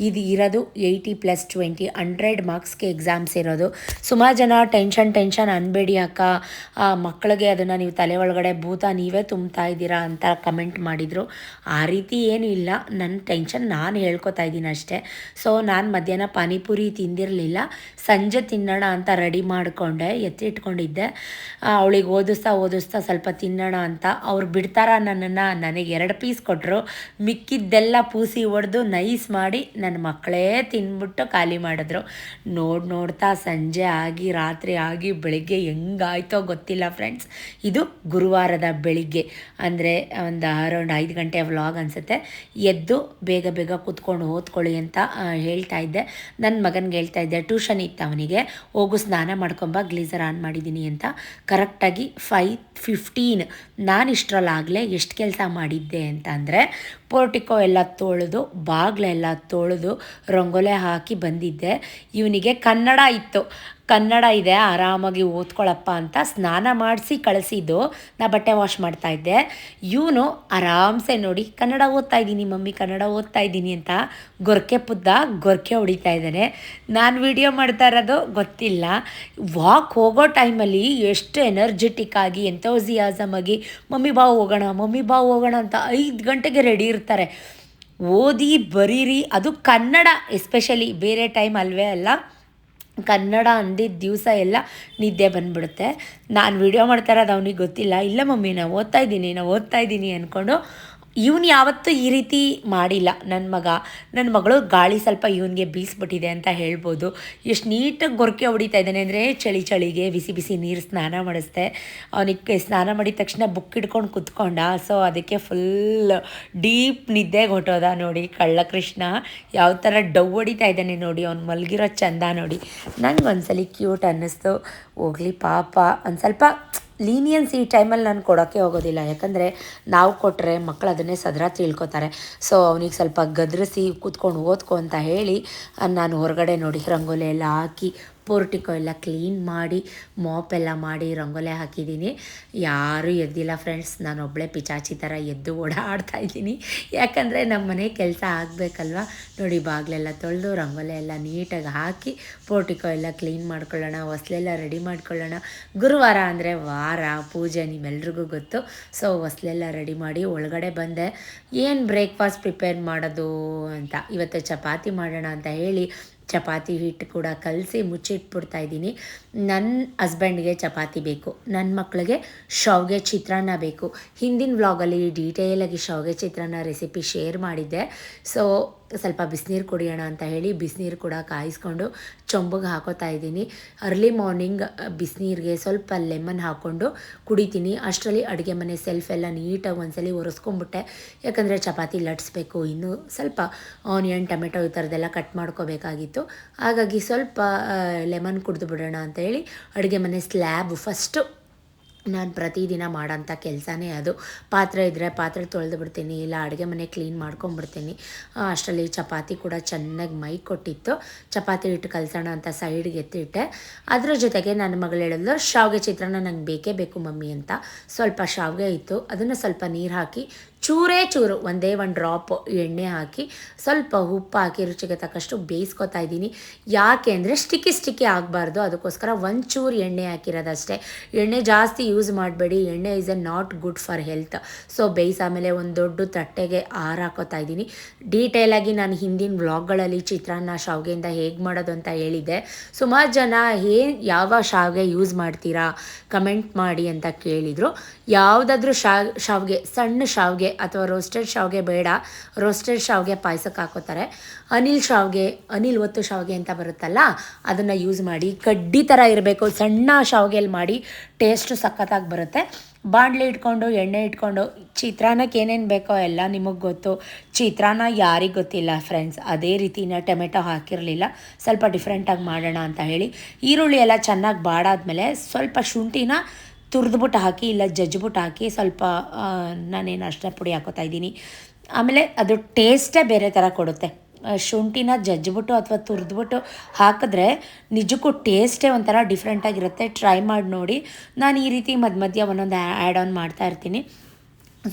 ಇದು ಇರೋದು 80+20 100 ಮಾರ್ಕ್ಸ್ಗೆ ಎಕ್ಸಾಮ್ಸ್ ಇರೋದು. ಸುಮಾರು ಜನ ಟೆನ್ಷನ್ ಅನ್ಬೇಡಿ ಅಕ್ಕ, ಮಕ್ಕಳಿಗೆ ಅದನ್ನು ನೀವು ತಲೆ ಒಳಗಡೆ ಭೂತ ನೀವೇ ತುಂಬ್ತಾ ಇದ್ದೀರಾ ಅಂತ ಕಮೆಂಟ್ ಮಾಡಿದರು. ಆ ರೀತಿ ಏನೂ ಇಲ್ಲ, ನನ್ನ ಟೆನ್ಷನ್ ನಾನು ಹೇಳ್ಕೊತಾ ಇದ್ದೀನಿ ಅಷ್ಟೇ. ಸೊ ನಾನು ಮಧ್ಯಾಹ್ನ ಪಾನಿಪುರಿ ತಿಂದಿರಲಿಲ್ಲ, ಸಂಜೆ ತಿನ್ನೋಣ ಅಂತ ರೆಡಿ ಮಾಡಿಕೊಂಡೆ, ಎತ್ತಿಟ್ಕೊಂಡಿದ್ದೆ. ಅವಳಿಗೆ ಓದಿಸ್ತಾ ಸ್ವಲ್ಪ ತಿನ್ನೋಣ ಅಂತ ಅವ್ರು ಬಿಡ್ತಾರ ನನ್ನನ್ನು. ನನಗೆ 2 ಪೀಸ್ ಕೊಟ್ಟರು, ಮಿಕ್ಕಿದ್ದೆಲ್ಲ ಪೂಸಿ ಹೊಡೆದು ನೈಸ್ ಮಾಡಿ ನನ್ನ ಮಕ್ಕಳೇ ತಿಂದ್ಬಿಟ್ಟು ಖಾಲಿ ಮಾಡಿದ್ರು. ನೋಡ್ತಾ ಸಂಜೆ ಆಗಿ ರಾತ್ರಿ ಆಗಿ ಬೆಳಿಗ್ಗೆ ಹೆಂಗಾಯ್ತೋ ಗೊತ್ತಿಲ್ಲ ಫ್ರೆಂಡ್ಸ್. ಇದು ಗುರುವಾರದ ಬೆಳಿಗ್ಗೆ, ಅಂದರೆ ಒಂದು ಅರೌಂಡ್ 5 ಗಂಟೆ ವ್ಲಾಗ್ ಅನಿಸುತ್ತೆ. ಎದ್ದು ಬೇಗ ಕೂತ್ಕೊಂಡು ಓದ್ಕೊಳ್ಳಿ ಅಂತ ಹೇಳ್ತಾ ಇದ್ದೆ. ನನ್ನ ಮಗನಿಗೆ ಹೇಳ್ತಾ ಇದ್ದೆ, ಟ್ಯೂಷನ್ ಇತ್ತು ಅವನಿಗೆ, ಹೋಗು ಸ್ನಾನ ಮಾಡ್ಕೊಂಬ, ಗ್ಲೀಸರ್ ಆನ್ ಮಾಡಿದ್ದೀನಿ ಅಂತ. ಕರೆಕ್ಟಾಗಿ 5:15 ನಾನು ಇಷ್ಟರಲ್ಲಾಗಲೇ ಎಷ್ಟು ಕೆಲಸ ಮಾಡಿದ್ದೆ ಅಂತ ಅಂದರೆ, ಪೋರ್ಟಿಕೋ ಎಲ್ಲ ತೊಳೆದು, ಬಾಗಿಲೆಲ್ಲ ತೊಳೆದು, ರಂಗೋಲೆ ಹಾಕಿ ಬಂದಿದ್ದೆ. ಇವನಿಗೆ ಕನ್ನಡ ಇದೆ ಆರಾಮಾಗಿ ಓದ್ಕೊಳಪ್ಪ ಅಂತ ಸ್ನಾನ ಮಾಡಿಸಿ ಕಳಿಸಿದ್ದು. ನಾ ಬಟ್ಟೆ ವಾಶ್ ಮಾಡ್ತಾಯಿದ್ದೆ. ಇವನು ಆರಾಮ್ಸೆ ನೋಡಿ ಕನ್ನಡ ಓದ್ತಾ ಇದ್ದೀನಿ ಮಮ್ಮಿ, ಕನ್ನಡ ಓದ್ತಾ ಇದ್ದೀನಿ ಅಂತ ಗೊರಕೆ ಹೊಡಿತಾ ಇದ್ದಾನೆ. ನಾನು ವಿಡಿಯೋ ಮಾಡ್ತಾ ಇರೋದು ಗೊತ್ತಿಲ್ಲ. ವಾಕ್ ಹೋಗೋ ಟೈಮಲ್ಲಿ ಎಷ್ಟು ಎನರ್ಜೆಟಿಕ್ ಆಗಿ ಎಂಥೋಸಿಯಾಸಮ್ ಆಗಿ ಮಮ್ಮಿ ಬಾ ಹೋಗೋಣ ಅಂತ 5 ಗಂಟೆಗೆ ರೆಡಿ ಇರ್ತಾರೆ. ಓದಿ ಬರೀರಿ, ಅದು ಕನ್ನಡ ಎಸ್ಪೆಷಲಿ, ಬೇರೆ ಟೈಮ್ ಅಲ್ವೇ ಅಲ್ಲ, ಕನ್ನಡ ಅಂದಿದ್ದ ದಿವಸ ಎಲ್ಲ ನಿದ್ದೆ ಬಂದುಬಿಡುತ್ತೆ. ನಾನು ವಿಡಿಯೋ ಮಾಡ್ತಾ ಇರೋದು ಅವನಿಗೆ ಗೊತ್ತಿಲ್ಲ. ಇಲ್ಲ ಮಮ್ಮಿ ನಾವು ಓದ್ತಾ ಇದ್ದೀನಿ ಅಂದ್ಕೊಂಡು. ಇವನು ಯಾವತ್ತೂ ಈ ರೀತಿ ಮಾಡಿಲ್ಲ ನನ್ನ ಮಗಳು. ಗಾಳಿ ಸ್ವಲ್ಪ ಇವನಿಗೆ ಬೀಸ್ಬಿಟ್ಟಿದೆ ಅಂತ ಹೇಳ್ಬೋದು. ಎಷ್ಟು ನೀಟಾಗಿ ಗೊರಕೆ ಹೊಡಿತಾ ಇದ್ದಾನೆ ಅಂದರೆ, ಚಳಿಗೆ ಬಿಸಿ ನೀರು ಸ್ನಾನ ಮಾಡಿಸ್ದೆ. ಅವನಿಗೆ ಸ್ನಾನ ಮಾಡಿದ ತಕ್ಷಣ ಬುಕ್ ಹಿಡ್ಕೊಂಡು ಕುತ್ಕೊಂಡ. ಸೊ ಅದಕ್ಕೆ ಫುಲ್ ಡೀಪ್ ನಿದ್ದೆಗೆ ಹೊಟ್ಟೋದ ನೋಡಿ. ಕೃಷ್ಣ ಯಾವ ಥರ ಡವ್ ಹೊಡಿತಾ ಇದ್ದಾನೆ ನೋಡಿ, ಅವ್ನು ಮಲಗಿರೋ ಚಂದ ನೋಡಿ. ನಂಗೆ ಒಂದ್ಸಲಿ ಕ್ಯೂಟ್ ಅನ್ನಿಸ್ತು. ಹೋಗಲಿ ಪಾಪ, ಒಂದು ಸ್ವಲ್ಪ ಲೀನಿಯನ್ಸ್ ಈ ಟೈಮಲ್ಲಿ ನಾನು ಕೊಡೋಕ್ಕೆ ಹೋಗೋದಿಲ್ಲ. ಯಾಕಂದರೆ ನಾವು ಕೊಟ್ಟರೆ ಮಕ್ಕಳು ಅದನ್ನೇ ಸದರ ತಿಳ್ಕೊತಾರೆ. ಸೊ ಅವನಿಗೆ ಸ್ವಲ್ಪ ಗದರಿಸಿ ಕೂತ್ಕೊಂಡು ಓದ್ಕೊ ಅಂತ ಹೇಳಿ ನಾನು ಹೊರಗಡೆ ನೋಡಿ ರಂಗೋಲಿ ಎಲ್ಲ ಹಾಕಿ, ಪೋರ್ಟಿಕೋ ಎಲ್ಲ ಕ್ಲೀನ್ ಮಾಡಿ, ಮಾಪ್ ಎಲ್ಲ ಮಾಡಿ ರಂಗೋಲೆ ಹಾಕಿದ್ದೀನಿ. ಯಾರೂ ಎದ್ದಿಲ್ಲ ಫ್ರೆಂಡ್ಸ್, ನಾನು ಒಬ್ಬಳೇ ಪಿಚಾಚಿ ಥರ ಎದ್ದು ಓಡಾಡ್ತಾ ಇದ್ದೀನಿ. ಯಾಕಂದರೆ ನಮ್ಮ ಮನೆ ಕೆಲಸ ಆಗಬೇಕಲ್ವ. ನೋಡಿ ಬಾಗಿಲೆಲ್ಲ ತೊಳೆದು ರಂಗೋಲೆ ಎಲ್ಲ ನೀಟಾಗಿ ಹಾಕಿ, ಪೋರ್ಟಿಕೋ ಎಲ್ಲ ಕ್ಲೀನ್ ಮಾಡ್ಕೊಳ್ಳೋಣ, ಹೊಸ್ಲೆಲ್ಲ ರೆಡಿ ಮಾಡ್ಕೊಳ್ಳೋಣ. ಗುರುವಾರ ಅಂದರೆ ವಾರ ಪೂಜೆ ನಿಮ್ಮೆಲ್ರಿಗೂ ಗೊತ್ತು. ಸೊ ಹೊಸ್ಲೆಲ್ಲ ರೆಡಿ ಮಾಡಿ ಒಳಗಡೆ ಬಂದೆ. ಏನು ಬ್ರೇಕ್ಫಾಸ್ಟ್ ಪ್ರಿಪೇರ್ ಮಾಡೋದು ಅಂತ, ಇವತ್ತು ಚಪಾತಿ ಮಾಡೋಣ ಅಂತ ಹೇಳಿ ಚಪಾತಿ ಹಿಟ್ಟು ಕೂಡ ಕಲಸಿ ಮುಚ್ಚಿಟ್ಬಿಡ್ತಾಯಿದ್ದೀನಿ. ನನ್ನ ಹಸ್ಬೆಂಡ್ಗೆ ಚಪಾತಿ ಬೇಕು, ನನ್ನ ಮಕ್ಕಳಿಗೆ ಶಾವಿಗೆ ಚಿತ್ರಾನ್ನ ಬೇಕು. ಹಿಂದಿನ ವ್ಲಾಗಲ್ಲಿ ಡೀಟೇಲಾಗಿ ಶಾವಿಗೆ ಚಿತ್ರಾನ್ನ ರೆಸಿಪಿ ಶೇರ್ ಮಾಡಿದ್ದೆ. ಸೊ ಸ್ವಲ್ಪ ಬಿಸಿನೀರು ಕುಡಿಯೋಣ ಅಂತ ಹೇಳಿ ಬಿಸಿನೀರು ಕೂಡ ಕಾಯಿಸ್ಕೊಂಡು ಚೊಂಬಗೆ ಹಾಕೋತಾ ಇದ್ದೀನಿ. ಅರ್ಲಿ ಮಾರ್ನಿಂಗ್ ಬಿಸಿನೀರಿಗೆ ಸ್ವಲ್ಪ ಲೆಮನ್ ಹಾಕ್ಕೊಂಡು ಕುಡಿತೀನಿ. ಅಷ್ಟರಲ್ಲಿ ಅಡುಗೆ ಮನೆ ಸೆಲ್ಫ್ ಎಲ್ಲ ನೀಟಾಗಿ ಒಂದ್ಸಲಿ ಒರೆಸ್ಕೊಂಬಿಟ್ಟೆ. ಯಾಕಂದರೆ ಚಪಾತಿ ಲಟ್ಸ್ಬೇಕು, ಇನ್ನೂ ಸ್ವಲ್ಪ ಆನಿಯನ್ ಟೊಮೆಟೊ ಈ ಥರದ್ದೆಲ್ಲ ಕಟ್ ಮಾಡ್ಕೋಬೇಕಾಗಿತ್ತು. ಹಾಗಾಗಿ ಸ್ವಲ್ಪ ಲೆಮನ್ ಕುಡಿದು ಬಿಡೋಣ ಅಂತ ಹೇಳಿ ಅಡುಗೆ ಮನೆ ಸ್ಲ್ಯಾಬ್ ಫಸ್ಟು ನಾನು ಪ್ರತಿದಿನ ಮಾಡೋಂಥ ಕೆಲಸನೇ ಅದು. ಪಾತ್ರೆ ಇದ್ದರೆ ಪಾತ್ರೆ ತೊಳೆದು ಬಿಡ್ತೀನಿ, ಇಲ್ಲ ಅಡುಗೆ ಮನೆ ಕ್ಲೀನ್ ಮಾಡ್ಕೊಂಬಿಡ್ತೀನಿ. ಅಷ್ಟರಲ್ಲಿ ಚಪಾತಿ ಕೂಡ ಚೆನ್ನಾಗಿ ಮೈ ಕೊಟ್ಟಿತ್ತು. ಚಪಾತಿ ಹಿಟ್ಟು ಕಲಸೋಣ ಅಂತ ಸೈಡ್ಗೆ ಎತ್ತಿಟ್ಟೆ. ಅದರ ಜೊತೆಗೆ ನನ್ನ ಮಗಳು ಹೇಳಿದ್ಲು ಶಾವಿಗೆ ಚಿತ್ರಾನ್ನ ನಂಗೆ ಬೇಕೇ ಬೇಕು ಮಮ್ಮಿ ಅಂತ. ಸ್ವಲ್ಪ ಶಾವಿಗೆ ಇತ್ತು, ಅದನ್ನು ಸ್ವಲ್ಪ ನೀರು ಹಾಕಿ ಚೂರೇ ಚೂರು ಒಂದೇ ಒಂದು ಡ್ರಾಪ್ ಎಣ್ಣೆ ಹಾಕಿ ಸ್ವಲ್ಪ ಉಪ್ಪು ಹಾಕಿ ರುಚಿಗೆ ತಕ್ಕಷ್ಟು ಬೇಯಿಸ್ಕೊತಾ ಇದ್ದೀನಿ. ಯಾಕೆ ಅಂದರೆ ಸ್ಟಿಕ್ಕಿ ಆಗಬಾರ್ದು, ಅದಕ್ಕೋಸ್ಕರ ಒಂಚೂರು ಎಣ್ಣೆ ಹಾಕಿರೋದಷ್ಟೇ. ಎಣ್ಣೆ ಜಾಸ್ತಿ ಯೂಸ್ ಮಾಡಬೇಡಿ, ಎಣ್ಣೆ is not good for health. So ಬೇಯಿಸಾಮೇಲೆ ಒಂದು ದೊಡ್ಡ ತಟ್ಟೆಗೆ ಹಾಕೋತಾ ಇದ್ದೀನಿ. ಡೀಟೇಲಾಗಿ ನಾನು ಹಿಂದಿನ ವ್ಲಾಗ್ಗಳಲ್ಲಿ ಚಿತ್ರಾನ್ನ ಶಾವಿಗೆಯಿಂದ ಹೇಗೆ ಮಾಡೋದು ಅಂತ ಹೇಳಿದ್ದೆ. ಸುಮಾರು ಜನ ಯಾವ ಶಾವಿಗೆ ಯೂಸ್ ಮಾಡ್ತೀರಾ ಕಮೆಂಟ್ ಮಾಡಿ ಅಂತ ಕೇಳಿದರು. ಯಾವುದಾದ್ರೂ ಶಾವಿಗೆ, ಸಣ್ಣ ಶಾವಿಗೆ ಅಥವಾ ರೋಸ್ಟೆಡ್ ಶಾವಿಗೆ ಬೇಡ, ರೋಸ್ಟೆಡ್ ಶಾವಿಗೆ ಪಾಯಸಕ್ಕೆ ಹಾಕೋತಾರೆ. ಅನಿಲ್ ಒತ್ತು ಶಾವಿಗೆ ಅಂತ ಬರುತ್ತಲ್ಲ, ಅದನ್ನು ಯೂಸ್ ಮಾಡಿ. ಕಡ್ಡಿ ಥರ ಇರಬೇಕು, ಸಣ್ಣ ಶಾವಿಗೆಯಲ್ಲಿ ಮಾಡಿ ಟೇಸ್ಟು ಸಖತ್ತಾಗಿ ಬರುತ್ತೆ. ಬಾಣಲೆ ಇಟ್ಕೊಂಡು ಎಣ್ಣೆ ಇಟ್ಕೊಂಡು ಚಿತ್ರಾನ್ನಕ್ಕೆ ಏನೇನು ಬೇಕೋ ಎಲ್ಲ ನಿಮಗೆ ಗೊತ್ತು. ಚಿತ್ರಾನ್ನ ಯಾರಿಗೆ ಗೊತ್ತಿಲ್ಲ ಫ್ರೆಂಡ್ಸ್. ಅದೇ ರೀತಿನ ಟೊಮೆಟೊ ಹಾಕಿರಲಿಲ್ಲ, ಸ್ವಲ್ಪ ಡಿಫ್ರೆಂಟಾಗಿ ಮಾಡೋಣ ಅಂತ ಹೇಳಿ ಈರುಳ್ಳಿ ಎಲ್ಲ ಚೆನ್ನಾಗಿ ಬಾಡಾದ್ಮೇಲೆ ಸ್ವಲ್ಪ ಶುಂಠಿನ ತುರಿದ್ಬಿಟ್ಟು ಹಾಕಿ, ಇಲ್ಲ ಜಜ್ಜಿಬಿಟ್ಟು ಹಾಕಿ, ಸ್ವಲ್ಪ ನಾನೇನು ಅರಿಶಿನ ಪುಡಿ ಹಾಕೋತಾ ಇದ್ದೀನಿ. ಆಮೇಲೆ ಅದು ಟೇಸ್ಟೇ ಬೇರೆ ಥರ ಕೊಡುತ್ತೆ. ಶುಂಠಿನ ಜಜ್ಜಿಬಿಟ್ಟು ಅಥವಾ ತುರಿದ್ಬಿಟ್ಟು ಹಾಕಿದ್ರೆ ನಿಜಕ್ಕೂ ಟೇಸ್ಟೇ ಒಂಥರ ಡಿಫ್ರೆಂಟಾಗಿರುತ್ತೆ. ಟ್ರೈ ಮಾಡಿ ನೋಡಿ. ನಾನು ಈ ರೀತಿ ಮಧ್ಯ ಒಂದೊಂದು ಆ್ಯಡ್ ಆನ್ ಮಾಡ್ತಾ ಇರ್ತೀನಿ.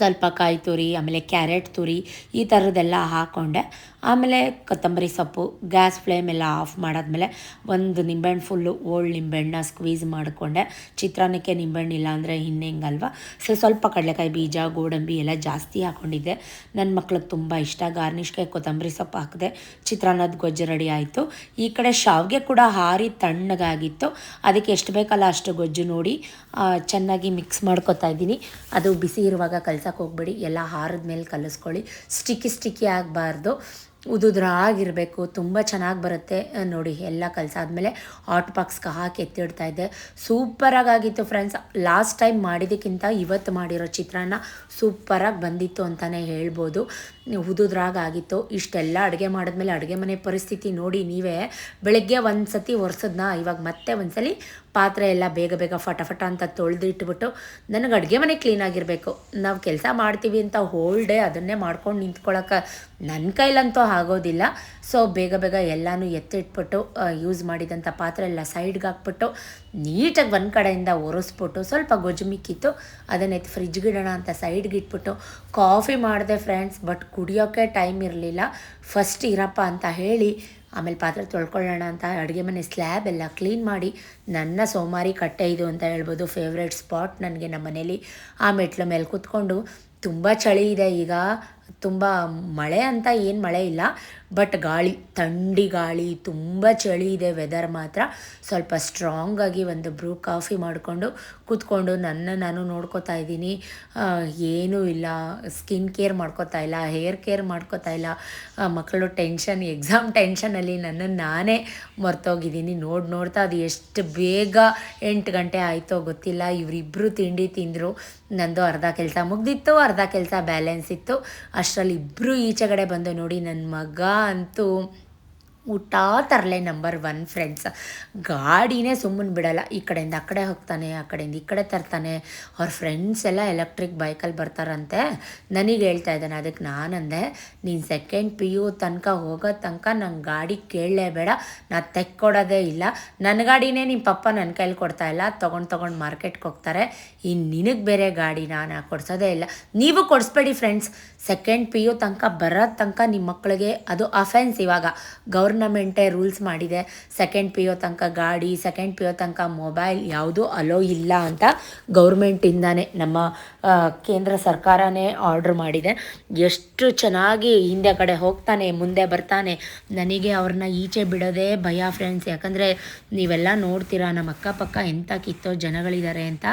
ಸ್ವಲ್ಪ ಕಾಯಿ ತುರಿ, ಆಮೇಲೆ ಕ್ಯಾರೆಟ್ ತುರಿ, ಈ ಥರದ್ದೆಲ್ಲ ಹಾಕ್ಕೊಂಡೆ. ಆಮೇಲೆ ಕೊತ್ತಂಬರಿ ಸೊಪ್ಪು, ಗ್ಯಾಸ್ ಫ್ಲೇಮ್ ಎಲ್ಲ ಆಫ್ ಮಾಡಾದ್ಮೇಲೆ ಒಂದು ನಿಂಬೆಹಣ್ಣು ಫುಲ್ಲು ಓಲ್ಡ್ ನಿಂಬೆಹಣ್ಣನ್ನ ಸ್ಕ್ವೀಸ್ ಮಾಡಿಕೊಂಡೆ. ಚಿತ್ರಾನ್ನಕ್ಕೆ ನಿಂಬೆಹಣ್ಣು ಇಲ್ಲ ಅಂದರೆ ಇನ್ನೇಂಗಲ್ವ. ಸೊ ಸ್ವಲ್ಪ ಕಡಲೆಕಾಯಿ ಬೀಜ, ಗೋಡಂಬಿ ಎಲ್ಲ ಜಾಸ್ತಿ ಹಾಕ್ಕೊಂಡಿದ್ದೆ. ನನ್ನ ಮಕ್ಳಿಗೆ ತುಂಬ ಇಷ್ಟ. ಗಾರ್ನಿಷ್ಗೆ ಕೊತ್ತಂಬರಿ ಸೊಪ್ಪು ಹಾಕಿದೆ. ಚಿತ್ರಾನ್ನದ ಗೊಜ್ಜು ರೆಡಿ ಆಯಿತು. ಈ ಕಡೆ ಶಾವಿಗೆ ಕೂಡ ಹಾರಿ ತಣ್ಣಗಾಗಿತ್ತು. ಅದಕ್ಕೆ ಎಷ್ಟು ಬೇಕಲ್ಲ ಅಷ್ಟು ಗೊಜ್ಜು ನೋಡಿ ಚೆನ್ನಾಗಿ ಮಿಕ್ಸ್ ಮಾಡ್ಕೊತಾ ಇದ್ದೀನಿ. ಅದು ಬಿಸಿ ಇರುವಾಗ ಕಲ್ಸಕ್ಕೆ ಹೋಗ್ಬೇಡಿ, ಎಲ್ಲ ಹಾರದ ಮೇಲೆ ಕಲಿಸ್ಕೊಳ್ಳಿ. ಸ್ಟಿಕ್ಕಿ ಆಗಬಾರ್ದು, ಉದುದ್ರಾಗಿರಬೇಕು. ತುಂಬ ಚೆನ್ನಾಗಿ ಬರುತ್ತೆ ನೋಡಿ. ಎಲ್ಲ ಕಲಸಾದ್ಮೇಲೆ ಹಾಟ್ ಬಾಕ್ಸ್ಗೆ ಹಾಕಿ ಎತ್ತಿಡ್ತಾ ಇದ್ದೆ. ಸೂಪರಾಗಿತ್ತು ಫ್ರೆಂಡ್ಸ್. ಲಾಸ್ಟ್ ಟೈಮ್ ಮಾಡಿದ್ದಕ್ಕಿಂತ ಇವತ್ತು ಮಾಡಿರೋ ಚಿತ್ರಾನ್ನ ಸೂಪರಾಗಿ ಬಂದಿತ್ತು ಅಂತಲೇ ಹೇಳ್ಬೋದು. ಉದುದ್ರಾಗಿತ್ತು. ಇಷ್ಟೆಲ್ಲ ಅಡುಗೆ ಮಾಡಿದ್ಮೇಲೆ ಅಡುಗೆ ಮನೆ ಪರಿಸ್ಥಿತಿ ನೋಡಿ ನೀವೇ. ಬೆಳಗ್ಗೆ ಒಂದು ಸತಿ ಒರೆಸೋದನ್ನ ಇವಾಗ ಮತ್ತೆ ಒಂದು ಸಲ ಪಾತ್ರೆ ಎಲ್ಲ ಬೇಗ ಫಟ ಅಂತ ತೊಳೆದಿಟ್ಬಿಟ್ಟು, ನನಗೆ ಅಡುಗೆ ಮನೆ ಕ್ಲೀನಾಗಿರಬೇಕು. ನಾವು ಕೆಲಸ ಮಾಡ್ತೀವಿ ಅಂತ ಹೋಲ್ ಡೇ ಅದನ್ನೇ ಮಾಡ್ಕೊಂಡು ನಿಂತ್ಕೊಳ್ಳೋಕೆ ನನ್ನ ಕೈಲಂತೂ ಆಗೋದಿಲ್ಲ. ಸೊ ಬೇಗ ಎಲ್ಲನೂ ಎತ್ತಿಟ್ಬಿಟ್ಟು ಯೂಸ್ ಮಾಡಿದಂಥ ಪಾತ್ರೆ ಎಲ್ಲ ಸೈಡ್ಗೆ ಹಾಕ್ಬಿಟ್ಟು ನೀಟಾಗಿ ಒಂದು ಕಡೆಯಿಂದ ಒರೆಸ್ಬಿಟ್ಟು ಸ್ವಲ್ಪ ಗೊಜ್ಜು ಮಿಕ್ಕಿತ್ತು, ಅದನ್ನ ಎತ್ತು ಫ್ರಿಜ್ಗೆ ಇಡೋಣ ಅಂತ ಸೈಡ್ಗೆ ಇಟ್ಬಿಟ್ಟು ಕಾಫಿ ಮಾಡಿದೆ ಫ್ರೆಂಡ್ಸ್. ಬಟ್ ಕುಡಿಯೋಕ್ಕೆ ಟೈಮ್ ಇರಲಿಲ್ಲ. ಫಸ್ಟ್ ಇರಪ್ಪ ಅಂತ ಹೇಳಿ ಆಮೇಲೆ ಪಾತ್ರೆ ತೊಳ್ಕೊಳ್ಳೋಣ ಅಂತ ಅಡುಗೆ ಮನೆ ಸ್ಲ್ಯಾಬ್ ಎಲ್ಲ ಕ್ಲೀನ್ ಮಾಡಿ, ನನ್ನ ಸೋಮಾರಿ ಕಟ್ಟೆ ಇದು ಅಂತ ಹೇಳ್ಬೋದು. ಫೇವ್ರೇಟ್ ಸ್ಪಾಟ್ ನನಗೆ ನಮ್ಮ ಮನೇಲಿ. ಆ ಮೆಟ್ಲು ಮೇಲೆ ಕೂತ್ಕೊಂಡು, ತುಂಬ ಚಳಿ ಇದೆ ಈಗ. ತುಂಬ ಮಳೆ ಅಂತ ಏನು ಮಳೆ ಇಲ್ಲ, ಬಟ್ ಗಾಳಿ, ಥಂಡಿ ಗಾಳಿ, ತುಂಬ ಚಳಿ ಇದೆ. ವೆದರ್ ಮಾತ್ರ ಸ್ವಲ್ಪ ಸ್ಟ್ರಾಂಗಾಗಿ ಒಂದು ಬ್ರೂ ಕಾಫಿ ಮಾಡಿಕೊಂಡು ಕೂತ್ಕೊಂಡು ನಾನು ನೋಡ್ಕೋತಾ ಇದ್ದೀನಿ. ಏನೂ ಇಲ್ಲ, ಸ್ಕಿನ್ ಕೇರ್ ಮಾಡ್ಕೋತಾ ಇಲ್ಲ, ಹೇರ್ ಕೇರ್ ಮಾಡ್ಕೋತಾ ಇಲ್ಲ. ಮಕ್ಕಳು ಟೆನ್ಷನ್, ಎಕ್ಸಾಮ್ ಟೆನ್ಷನಲ್ಲಿ ನನ್ನನ್ನು ನಾನೇ ಮರ್ತೋಗಿದ್ದೀನಿ. ನೋಡ್ತಾ ಅದು ಎಷ್ಟು ಬೇಗ 8 ಗಂಟೆ ಆಯಿತೋ ಗೊತ್ತಿಲ್ಲ. ಇವರಿಬ್ಬರು ತಿಂಡಿ ತಿಂದರು. ನಂದು ಅರ್ಧ ಕೆಲಸ ಮುಗ್ದಿತ್ತು, ಅರ್ಧ ಕೆಲಸ ಬ್ಯಾಲೆನ್ಸ್ ಇತ್ತು. ಅಷ್ಟರಲ್ಲಿ ಇಬ್ಬರು ಈಚೆಗಡೆ ಬಂದು ನೋಡಿ. ನನ್ನ ಮಗ ಅಂತೂ ಊಟ ತರಲೆ ನಂಬರ್ 1 ಫ್ರೆಂಡ್ಸ್. ಗಾಡಿನೇ ಸುಮ್ಮನೆ ಬಿಡಲ್ಲ. ಈ ಕಡೆಯಿಂದ ಆ ಕಡೆ ಹೋಗ್ತಾನೆ, ಆ ಕಡೆಯಿಂದ ಈ ಕಡೆ ತರ್ತಾನೆ. ಅವ್ರ ಫ್ರೆಂಡ್ಸ್ ಎಲ್ಲ ಎಲೆಕ್ಟ್ರಿಕ್ ಬೈಕಲ್ಲಿ ಬರ್ತಾರಂತೆ. ನನಗೆ ಹೇಳ್ತಾ ಇದ್ದಾನೆ. ಅದಕ್ಕೆ ನಾನಂದೆ, ನೀನು ಸೆಕೆಂಡ್ PU ತನಕ ಹೋಗೋ ತನಕ ನಂಗೆ ಗಾಡಿ ಕೇಳಲೇಬೇಡ, ನಾನು ತೆಕ್ಕೊಡೋದೇ ಇಲ್ಲ. ನನ್ನ ಗಾಡಿನೇ ನಿಮ್ಮ ಪಪ್ಪ ನನ್ನ ಕೈಲಿ ಕೊಡ್ತಾ ಇಲ್ಲ, ತೊಗೊಂಡು ಮಾರ್ಕೆಟ್ಗೆ ಹೋಗ್ತಾರೆ. ಇನ್ನು ನಿನಗೆ ಬೇರೆ ಗಾಡಿ ನಾನು ಕೊಡಿಸೋದೇ ಇಲ್ಲ. ನೀವು ಕೊಡಿಸ್ಬೇಡಿ ಫ್ರೆಂಡ್ಸ್. ಸೆಕೆಂಡ್ PU ತನಕ ಬರೋ ತನಕ ನಿಮ್ಮ ಮಕ್ಕಳಿಗೆ ಅದು ಅಫೆನ್ಸ್. ಇವಾಗ ಗೌರ್ನಮೆಂಟೇ ರೂಲ್ಸ್ ಮಾಡಿದೆ, ಸೆಕೆಂಡ್ PU ತನಕ ಗಾಡಿ, ಸೆಕೆಂಡ್ PU ತನಕ ಮೊಬೈಲ್ ಯಾವುದೂ ಅಲೋ ಇಲ್ಲ ಅಂತ ಗೌರ್ಮೆಂಟಿಂದಾನೇ, ನಮ್ಮ ಕೇಂದ್ರ ಸರ್ಕಾರನೇ ಆರ್ಡ್ರ್ ಮಾಡಿದೆ. ಎಷ್ಟು ಚೆನ್ನಾಗಿ ಹಿಂದೆ ಕಡೆ ಹೋಗ್ತಾನೆ, ಮುಂದೆ ಬರ್ತಾನೆ. ನನಗೆ ಅವ್ರನ್ನ ಈಚೆ ಬಿಡೋದೇ ಭಯ ಫ್ರೆಂಡ್ಸ್. ಯಾಕಂದರೆ ನೀವೆಲ್ಲ ನೋಡ್ತೀರಾ ನಮ್ಮ ಅಕ್ಕಪಕ್ಕ ಎಂಥ ಕಿತ್ತೋ ಜನಗಳಿದ್ದಾರೆ ಅಂತ.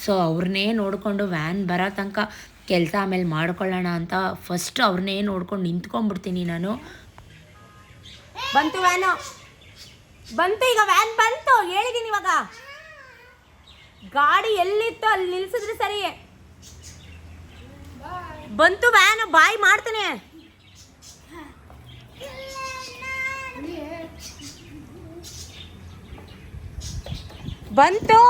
ಸೊ ಅವ್ರನ್ನೇ ನೋಡಿಕೊಂಡು ವ್ಯಾನ್ ಬರೋ ತನಕ ಕೆಲಸ ಆಮೇಲೆ ಮಾಡ್ಕೊಳ್ಳೋಣ ಅಂತ ಫಸ್ಟ್ ಅವ್ರನ್ನೇ ನೋಡ್ಕೊಂಡು ನಿಂತ್ಕೊಂಡ್ಬಿಡ್ತೀನಿ ನಾನು. ಬಂತು ವ್ಯಾನು, ಬಂತು ಈಗ ವ್ಯಾನ್ ಬಂತು. ಹೇಳಿದೀನಿ ಇವಾಗ ಗಾಡಿ ಎಲ್ಲಿತ್ತು ಅಲ್ಲಿ ನಿಲ್ಸಿದ್ರೆ ಸರಿ. ಬಂತು ವ್ಯಾನ್, ಬಾಯ್ ಮಾಡ್ತಾನೆ. ಬಂತು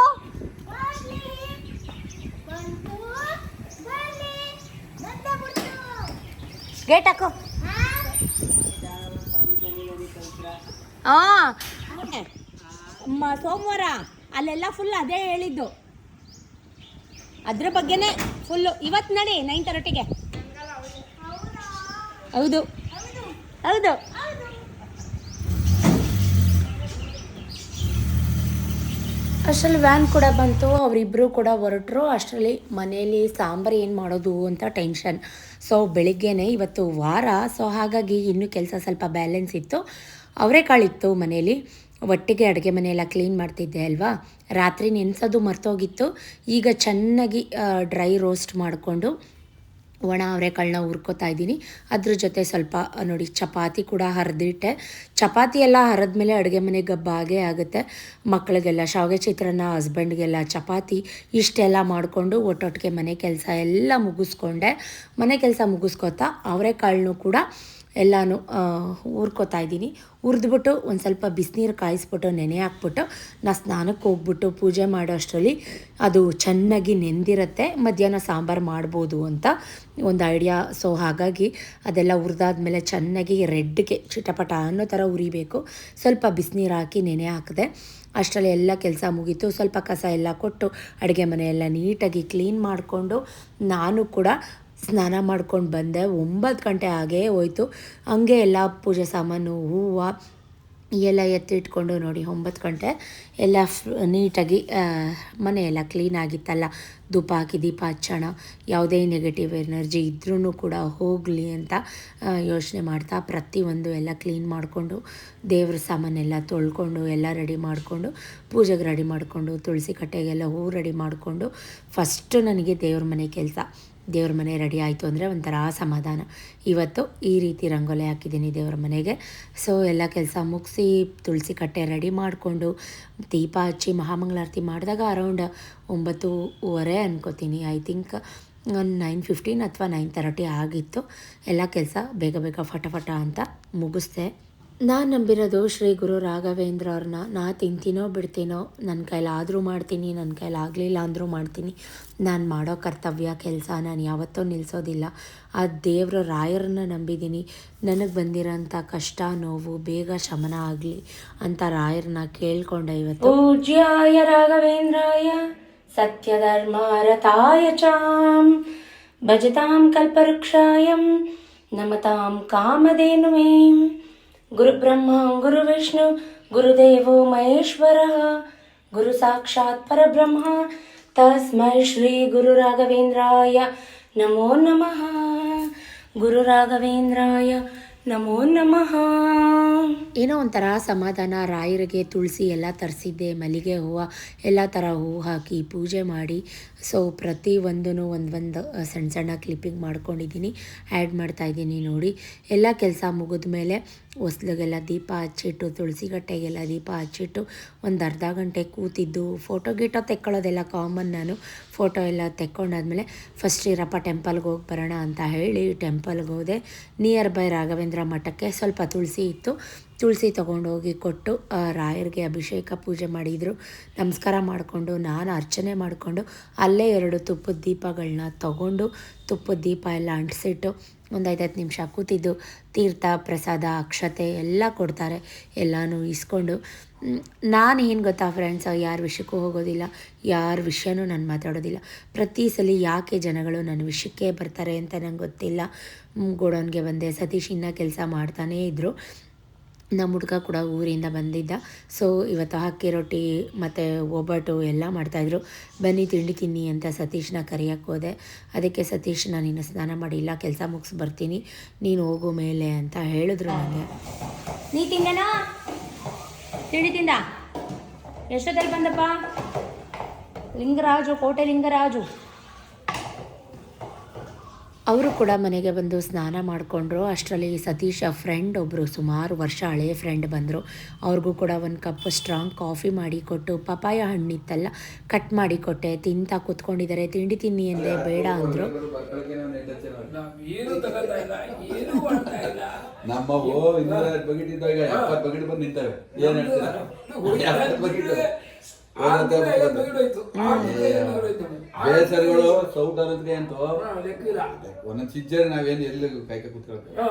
ಗೇಟ್ ಹಾಕು. ಸೋಮವಾರ ಅಲ್ಲೆಲ್ಲ ಫುಲ್ ಅದೇ ಹೇಳಿದ್ದು, ಅದ್ರ ಬಗ್ಗೆನೇ ಫುಲ್ಲು. ಇವತ್ತು ನಡಿ 9:30ಗೆ. ಹೌದು ಹೌದು. ಅಷ್ಟರಲ್ಲಿ ವ್ಯಾನ್ ಕೂಡ ಬಂತು, ಅವರಿಬ್ಬರು ಕೂಡ ಹೊರಟರು. ಅಷ್ಟರಲ್ಲಿ ಮನೆಯಲ್ಲಿ ಸಾಂಬಾರು ಏನು ಮಾಡೋದು ಅಂತ ಟೆನ್ಷನ್. ಸೊ ಬೆಳಿಗ್ಗೆನೇ ಇವತ್ತು ವಾರ, ಸೊ ಹಾಗಾಗಿ ಇನ್ನೂ ಕೆಲಸ ಸ್ವಲ್ಪ ಬ್ಯಾಲೆನ್ಸ್ ಇತ್ತು. ಅವರೆಕಾಳಿತ್ತು ಮನೇಲಿ, ಒಟ್ಟಿಗೆ ಅಡುಗೆ ಮನೆಯೆಲ್ಲ ಕ್ಲೀನ್ ಮಾಡ್ತಿದ್ದೆ ಅಲ್ವಾ. ರಾತ್ರಿ ನೆನೆಸೋದು ಮರ್ತೋಗಿತ್ತು. ಈಗ ಚೆನ್ನಾಗಿ ಡ್ರೈ ರೋಸ್ಟ್ ಮಾಡಿಕೊಂಡು ಒಣ ಅವರೆಕಾಳನ್ನ ಹುರ್ಕೋತಾ ಇದ್ದೀನಿ. ಅದ್ರ ಜೊತೆ ಸ್ವಲ್ಪ ನೋಡಿ ಚಪಾತಿ ಕೂಡ ಹರಿದಿಟ್ಟೆ. ಚಪಾತಿ ಎಲ್ಲ ಹರಿದ್ಮೇಲೆ ಅಡುಗೆ ಮನೆ ಗಬ್ಬಾಗೆ ಆಗುತ್ತೆ. ಮಕ್ಕಳಿಗೆಲ್ಲ ಶಾವಿಗೆ ಚಿತ್ರಾನ್ನ, ಹಸ್ಬೆಂಡ್ಗೆಲ್ಲ ಚಪಾತಿ, ಇಷ್ಟೆಲ್ಲ ಮಾಡಿಕೊಂಡು ಒಟ್ಟೊಟ್ಟಿಗೆ ಮನೆ ಕೆಲಸ ಎಲ್ಲ ಮುಗಿಸ್ಕೊಂಡೆ. ಮನೆ ಕೆಲಸ ಮುಗಿಸ್ಕೊತಾ ಅವರೆಕಾಳನ್ನು ಕೂಡ ಎಲ್ಲನೂ ಹುರ್ಕೋತಾ ಇದ್ದೀನಿ. ಹುರಿದ್ಬಿಟ್ಟು ಒಂದು ಸ್ವಲ್ಪ ಬಿಸಿನೀರು ಕಾಯಿಸ್ಬಿಟ್ಟು ನೆನೆ ಹಾಕ್ಬಿಟ್ಟು ನಾ ಸ್ನಾನಕ್ಕೆ ಹೋಗ್ಬಿಟ್ಟು ಪೂಜೆ ಮಾಡೋ ಅಷ್ಟರಲ್ಲಿ ಅದು ಚೆನ್ನಾಗಿ ನೆಂದಿರುತ್ತೆ. ಮಧ್ಯಾಹ್ನ ಸಾಂಬಾರು ಮಾಡ್ಬೋದು ಅಂತ ಒಂದು ಐಡಿಯಾ. ಸೊ ಹಾಗಾಗಿ ಅದೆಲ್ಲ ಹುರಿದಾದ್ಮೇಲೆ ಚೆನ್ನಾಗಿ ರೆಡ್ಗೆ ಚಿಟಪಟ ಅನ್ನೋ ಥರ ಹುರಿಬೇಕು. ಸ್ವಲ್ಪ ಬಿಸಿನೀರು ಹಾಕಿ ನೆನೆ ಹಾಕಿದೆ. ಅಷ್ಟರಲ್ಲಿ ಎಲ್ಲ ಕೆಲಸ ಮುಗೀತು. ಸ್ವಲ್ಪ ಕಸ ಎಲ್ಲ ಕೊಟ್ಟು ಅಡುಗೆ ಮನೆಯೆಲ್ಲ ನೀಟಾಗಿ ಕ್ಲೀನ್ ಮಾಡಿಕೊಂಡು ನಾನು ಕೂಡ ಸ್ನಾನ ಮಾಡ್ಕೊಂಡು ಬಂದೆ. 9 ಗಂಟೆ ಆಗೇ ಹೋಯ್ತು. ಹಂಗೆ ಎಲ್ಲ ಪೂಜೆ ಸಾಮಾನು, ಹೂವು ಎಲ್ಲ ಎತ್ತಿಟ್ಕೊಂಡು ನೋಡಿ 9 ಗಂಟೆ ಎಲ್ಲ ನೀಟಾಗಿ ಮನೆಯೆಲ್ಲ ಕ್ಲೀನಾಗಿತ್ತಲ್ಲ. ಧೂಪ ಹಾಕಿ ದೀಪ ಹಚ್ಚೋಣ, ಯಾವುದೇ ನೆಗೆಟಿವ್ ಎನರ್ಜಿ ಇದ್ರೂ ಕೂಡ ಹೋಗಲಿ ಅಂತ ಯೋಚನೆ ಮಾಡ್ತಾ ಪ್ರತಿಯೊಂದು ಎಲ್ಲ ಕ್ಲೀನ್ ಮಾಡಿಕೊಂಡು ದೇವ್ರ ಸಾಮಾನೆಲ್ಲ ತೊಳ್ಕೊಂಡು ಎಲ್ಲ ರೆಡಿ ಮಾಡಿಕೊಂಡು ಪೂಜೆಗೆ ರೆಡಿ ಮಾಡಿಕೊಂಡು ತುಳಸಿ ಕಟ್ಟೆಗೆಲ್ಲ ಹೂ ರೆಡಿ ಮಾಡಿಕೊಂಡು ಫಸ್ಟು ನನಗೆ ದೇವ್ರ ಮನೆ ಕೆಲಸ. ದೇವ್ರ ಮನೆ ರೆಡಿ ಆಯಿತು ಅಂದರೆ ಒಂಥರ ಸಮಾಧಾನ. ಇವತ್ತು ಈ ರೀತಿ ರಂಗೋಲಿ ಹಾಕಿದ್ದೀನಿ ದೇವ್ರ ಮನೆಗೆ. ಸೊ ಎಲ್ಲ ಕೆಲಸ ಮುಗಿಸಿ ತುಳಸಿ ಕಟ್ಟೆ ರೆಡಿ ಮಾಡಿಕೊಂಡು ದೀಪ ಹಚ್ಚಿ ಮಹಾಮಂಗಳಾರತಿ ಮಾಡಿದಾಗ ಅರೌಂಡ್ 9:30 ಅನ್ಕೋತೀನಿ. ಐ ಥಿಂಕ್ 9:15 ಅಥವಾ 9:30 ಆಗಿತ್ತು. ಎಲ್ಲ ಕೆಲಸ ಬೇಗ ಬೇಗ ಫಟಫಟ ಅಂತ ಮುಗಿಸ್ದೆ. ನಾನು ನಂಬಿರೋದು ಶ್ರೀ ಗುರು ರಾಘವೇಂದ್ರ ಅವ್ರನ್ನ. ನಾ ತಿಂತೀನೋ ಬಿಡ್ತೀನೋ, ನನ್ನ ಕೈಲಾದರೂ ಮಾಡ್ತೀನಿ, ನನ್ನ ಕೈಲಾಗಲಿಲ್ಲ ಅಂದರೂ ಮಾಡ್ತೀನಿ. ನಾನು ಮಾಡೋ ಕರ್ತವ್ಯ ಕೆಲಸ ನಾನು ಯಾವತ್ತೂ ನಿಲ್ಲಿಸೋದಿಲ್ಲ. ಆ ದೇವ್ರ ರಾಯರನ್ನ ನಂಬಿದ್ದೀನಿ. ನನಗೆ ಬಂದಿರೋಂಥ ಕಷ್ಟ ನೋವು ಬೇಗ ಶಮನ ಆಗಲಿ ಅಂತ ರಾಯರನ್ನ ಕೇಳ್ಕೊಂಡೆ ಇವತ್ತು. ಪೂಜ್ಯಾಯ ರಾಘವೇಂದ್ರಾಯ ಸತ್ಯಧರ್ಮಾರತಾಯ ಚಾಂ ಭಜತಾಂ ಕಲ್ಪವೃಕ್ಷಾಯಂ ನಮತಾಂ ಕಾಮಧೇನುವೇ. ಗುರುಬ್ರಹ್ಮ ಗುರುವಿಷ್ಣು ಗುರುದೇವೋ ಮಹೇಶ್ವರ ಗುರು ಸಾಕ್ಷಾತ್ ಪರಬ್ರಹ್ಮ ತಸ್ಮೈ ಶ್ರೀ ಗುರು ರಾಘವೇಂದ್ರಾಯ ನಮೋ ನಮಃ. ಗುರು ರಾಘವೇಂದ್ರಾಯ ನಮೋ ನಮಃ. ಏನೋ ಒಂಥರ ಸಮಾಧಾನ. ರಾಯರಿಗೆ ತುಳಸಿ ಎಲ್ಲ ತರಿಸಿದ್ದೆ, ಮಲ್ಲಿಗೆ ಹೂವು ಎಲ್ಲ ಥರ ಹೂವು ಹಾಕಿ ಪೂಜೆ ಮಾಡಿ. ಸೊ ಪ್ರತಿಯೊಂದೂ ಒಂದೊಂದು ಸಣ್ಣ ಸಣ್ಣ ಕ್ಲಿಪ್ಪಿಂಗ್ ಮಾಡ್ಕೊಂಡಿದ್ದೀನಿ, ಆ್ಯಡ್ ಮಾಡ್ತಾಯಿದ್ದೀನಿ ನೋಡಿ. ಎಲ್ಲ ಕೆಲಸ ಮುಗಿದ ಮೇಲೆ ಹೊಸ್ಲಿಗೆಲ್ಲ ದೀಪ ಹಚ್ಚಿಟ್ಟು ತುಳಸಿ ಕಟ್ಟೆಗೆಲ್ಲ ದೀಪ ಹಚ್ಚಿಟ್ಟು ಒಂದು ಅರ್ಧ ಗಂಟೆ ಕೂತಿದ್ದು ಫೋಟೋ ಗೀಟೋ ತೆಕ್ಕೊಳ್ಳೋದೆಲ್ಲ ಕಾಮನ್. ನಾನು ಫೋಟೋ ಎಲ್ಲ ತೆಕ್ಕೊಂಡಾದ್ಮೇಲೆ ಫಸ್ಟ್ ಇರಪ್ಪ ಟೆಂಪಲ್ಗೆ ಹೋಗಿ ಬರೋಣ ಅಂತ ಹೇಳಿ ಟೆಂಪಲ್ಗೆ ಹೋದೆ. ನಿಯರ್ ಬೈ ರಾಘವೇಂದ್ರ ಮಠಕ್ಕೆ ಸ್ವಲ್ಪ ತುಳಸಿ ಇತ್ತು, ತುಳಸಿ ತೊಗೊಂಡೋಗಿ ಕೊಟ್ಟು ರಾಯರಿಗೆ ಅಭಿಷೇಕ ಪೂಜೆ ಮಾಡಿದರು. ನಮಸ್ಕಾರ ಮಾಡಿಕೊಂಡು ನಾನು ಅರ್ಚನೆ ಮಾಡಿಕೊಂಡು ಅಲ್ಲೇ 2 ತುಪ್ಪದ ದೀಪಗಳನ್ನ ತೊಗೊಂಡು ತುಪ್ಪದ ದೀಪ ಎಲ್ಲ ಅಂಟಿಸಿಟ್ಟು ಒಂದು 5-10 ನಿಮಿಷ ಕೂತಿದ್ದು ತೀರ್ಥ ಪ್ರಸಾದ ಅಕ್ಷತೆ ಎಲ್ಲ ಕೊಡ್ತಾರೆ. ಎಲ್ಲನೂ ಇಸ್ಕೊಂಡು ನಾನು ಏನು ಗೊತ್ತಾ ಫ್ರೆಂಡ್ಸ್, ಯಾರ ವಿಷಯಕ್ಕೂ ಹೋಗೋದಿಲ್ಲ, ಯಾರ ವಿಷಯನೂ ನಾನು ಮಾತಾಡೋದಿಲ್ಲ. ಪ್ರತಿ ಸಲ ಯಾಕೆ ಜನಗಳು ನನ್ನ ವಿಷಯಕ್ಕೆ ಬರ್ತಾರೆ ಅಂತ ನಂಗೆ ಗೊತ್ತಿಲ್ಲ. ಗೋಡೌನ್ಗೆ ಬಂದೆ, ಸತೀಶ್ ಇನ್ನೂ ಕೆಲಸ ಮಾಡ್ತಾನೇ ಇದ್ದರು. ನಮ್ಮ ಹುಡುಗ ಕೂಡ ಊರಿಂದ ಬಂದಿದ್ದ. ಸೊ ಇವತ್ತು ಅಕ್ಕಿ ರೊಟ್ಟಿ ಮತ್ತು ಒಬ್ಬಟ್ಟು ಎಲ್ಲ ಮಾಡ್ತಾಯಿದ್ರು. ಬನ್ನಿ ತಿಂಡಿ ತಿನ್ನಿ ಅಂತ ಸತೀಶ್ನ ಕರೆಯೋಕ್ಕೆ ಹೋದೆ. ಅದಕ್ಕೆ ಸತೀಶ್ ನಾನು ಇನ್ನು ಸ್ನಾನ ಮಾಡಿಲ್ಲ, ಕೆಲಸ ಮುಗಿಸಿ ಬರ್ತೀನಿ, ನೀನು ಹೋಗು ಮೇಲೆ ಅಂತ ಹೇಳಿದ್ರು ನನಗೆ. ನೀ ತಿಂದನಾ ತಿಂಡಿ ತಿಂದ? ಎಷ್ಟೊತ್ತಲ್ಲಿ ಬಂದಪ್ಪ? ಲಿಂಗರಾಜು, ಕೋಟೆ ಲಿಂಗರಾಜು ಅವರು ಕೂಡ ಮನೆಗೆ ಬಂದು ಸ್ನಾನ ಮಾಡಿಕೊಂಡ್ರು. ಅಷ್ಟರಲ್ಲಿ ಸತೀಶ ಫ್ರೆಂಡ್ ಒಬ್ಬರು ಸುಮಾರು ವರ್ಷ ಹಳೆಯ ಫ್ರೆಂಡ್ ಬಂದರು. ಅವ್ರಿಗೂ ಕೂಡ ಒಂದು ಕಪ್ ಸ್ಟ್ರಾಂಗ್ ಕಾಫಿ ಮಾಡಿ ಕೊಟ್ಟು, ಪಪಾಯ ಹಣ್ಣಿತ್ತಲ್ಲ ಕಟ್ ಮಾಡಿ ಕೊಟ್ಟೆ. ತಿಂತಾ ಕೂತ್ಕೊಂಡಿದ್ದಾರೆ. ತಿಂಡಿ ತಿನ್ನಿ ಎಂದೆ ಬೇಡ ಅಂದರು. ಬೇಸರಗಳು ಸೌಟ್ ಅನ್ನೋದಕ್ಕೆ ಅಂತೂ ಒಂದೊಂದು ಸಿಜ್ಜರ್ ನಾವೇನು ಎಲ್ಲಿ ಕೈಕ ಕೂತ್ಕೊಳ್ತೇವೆ.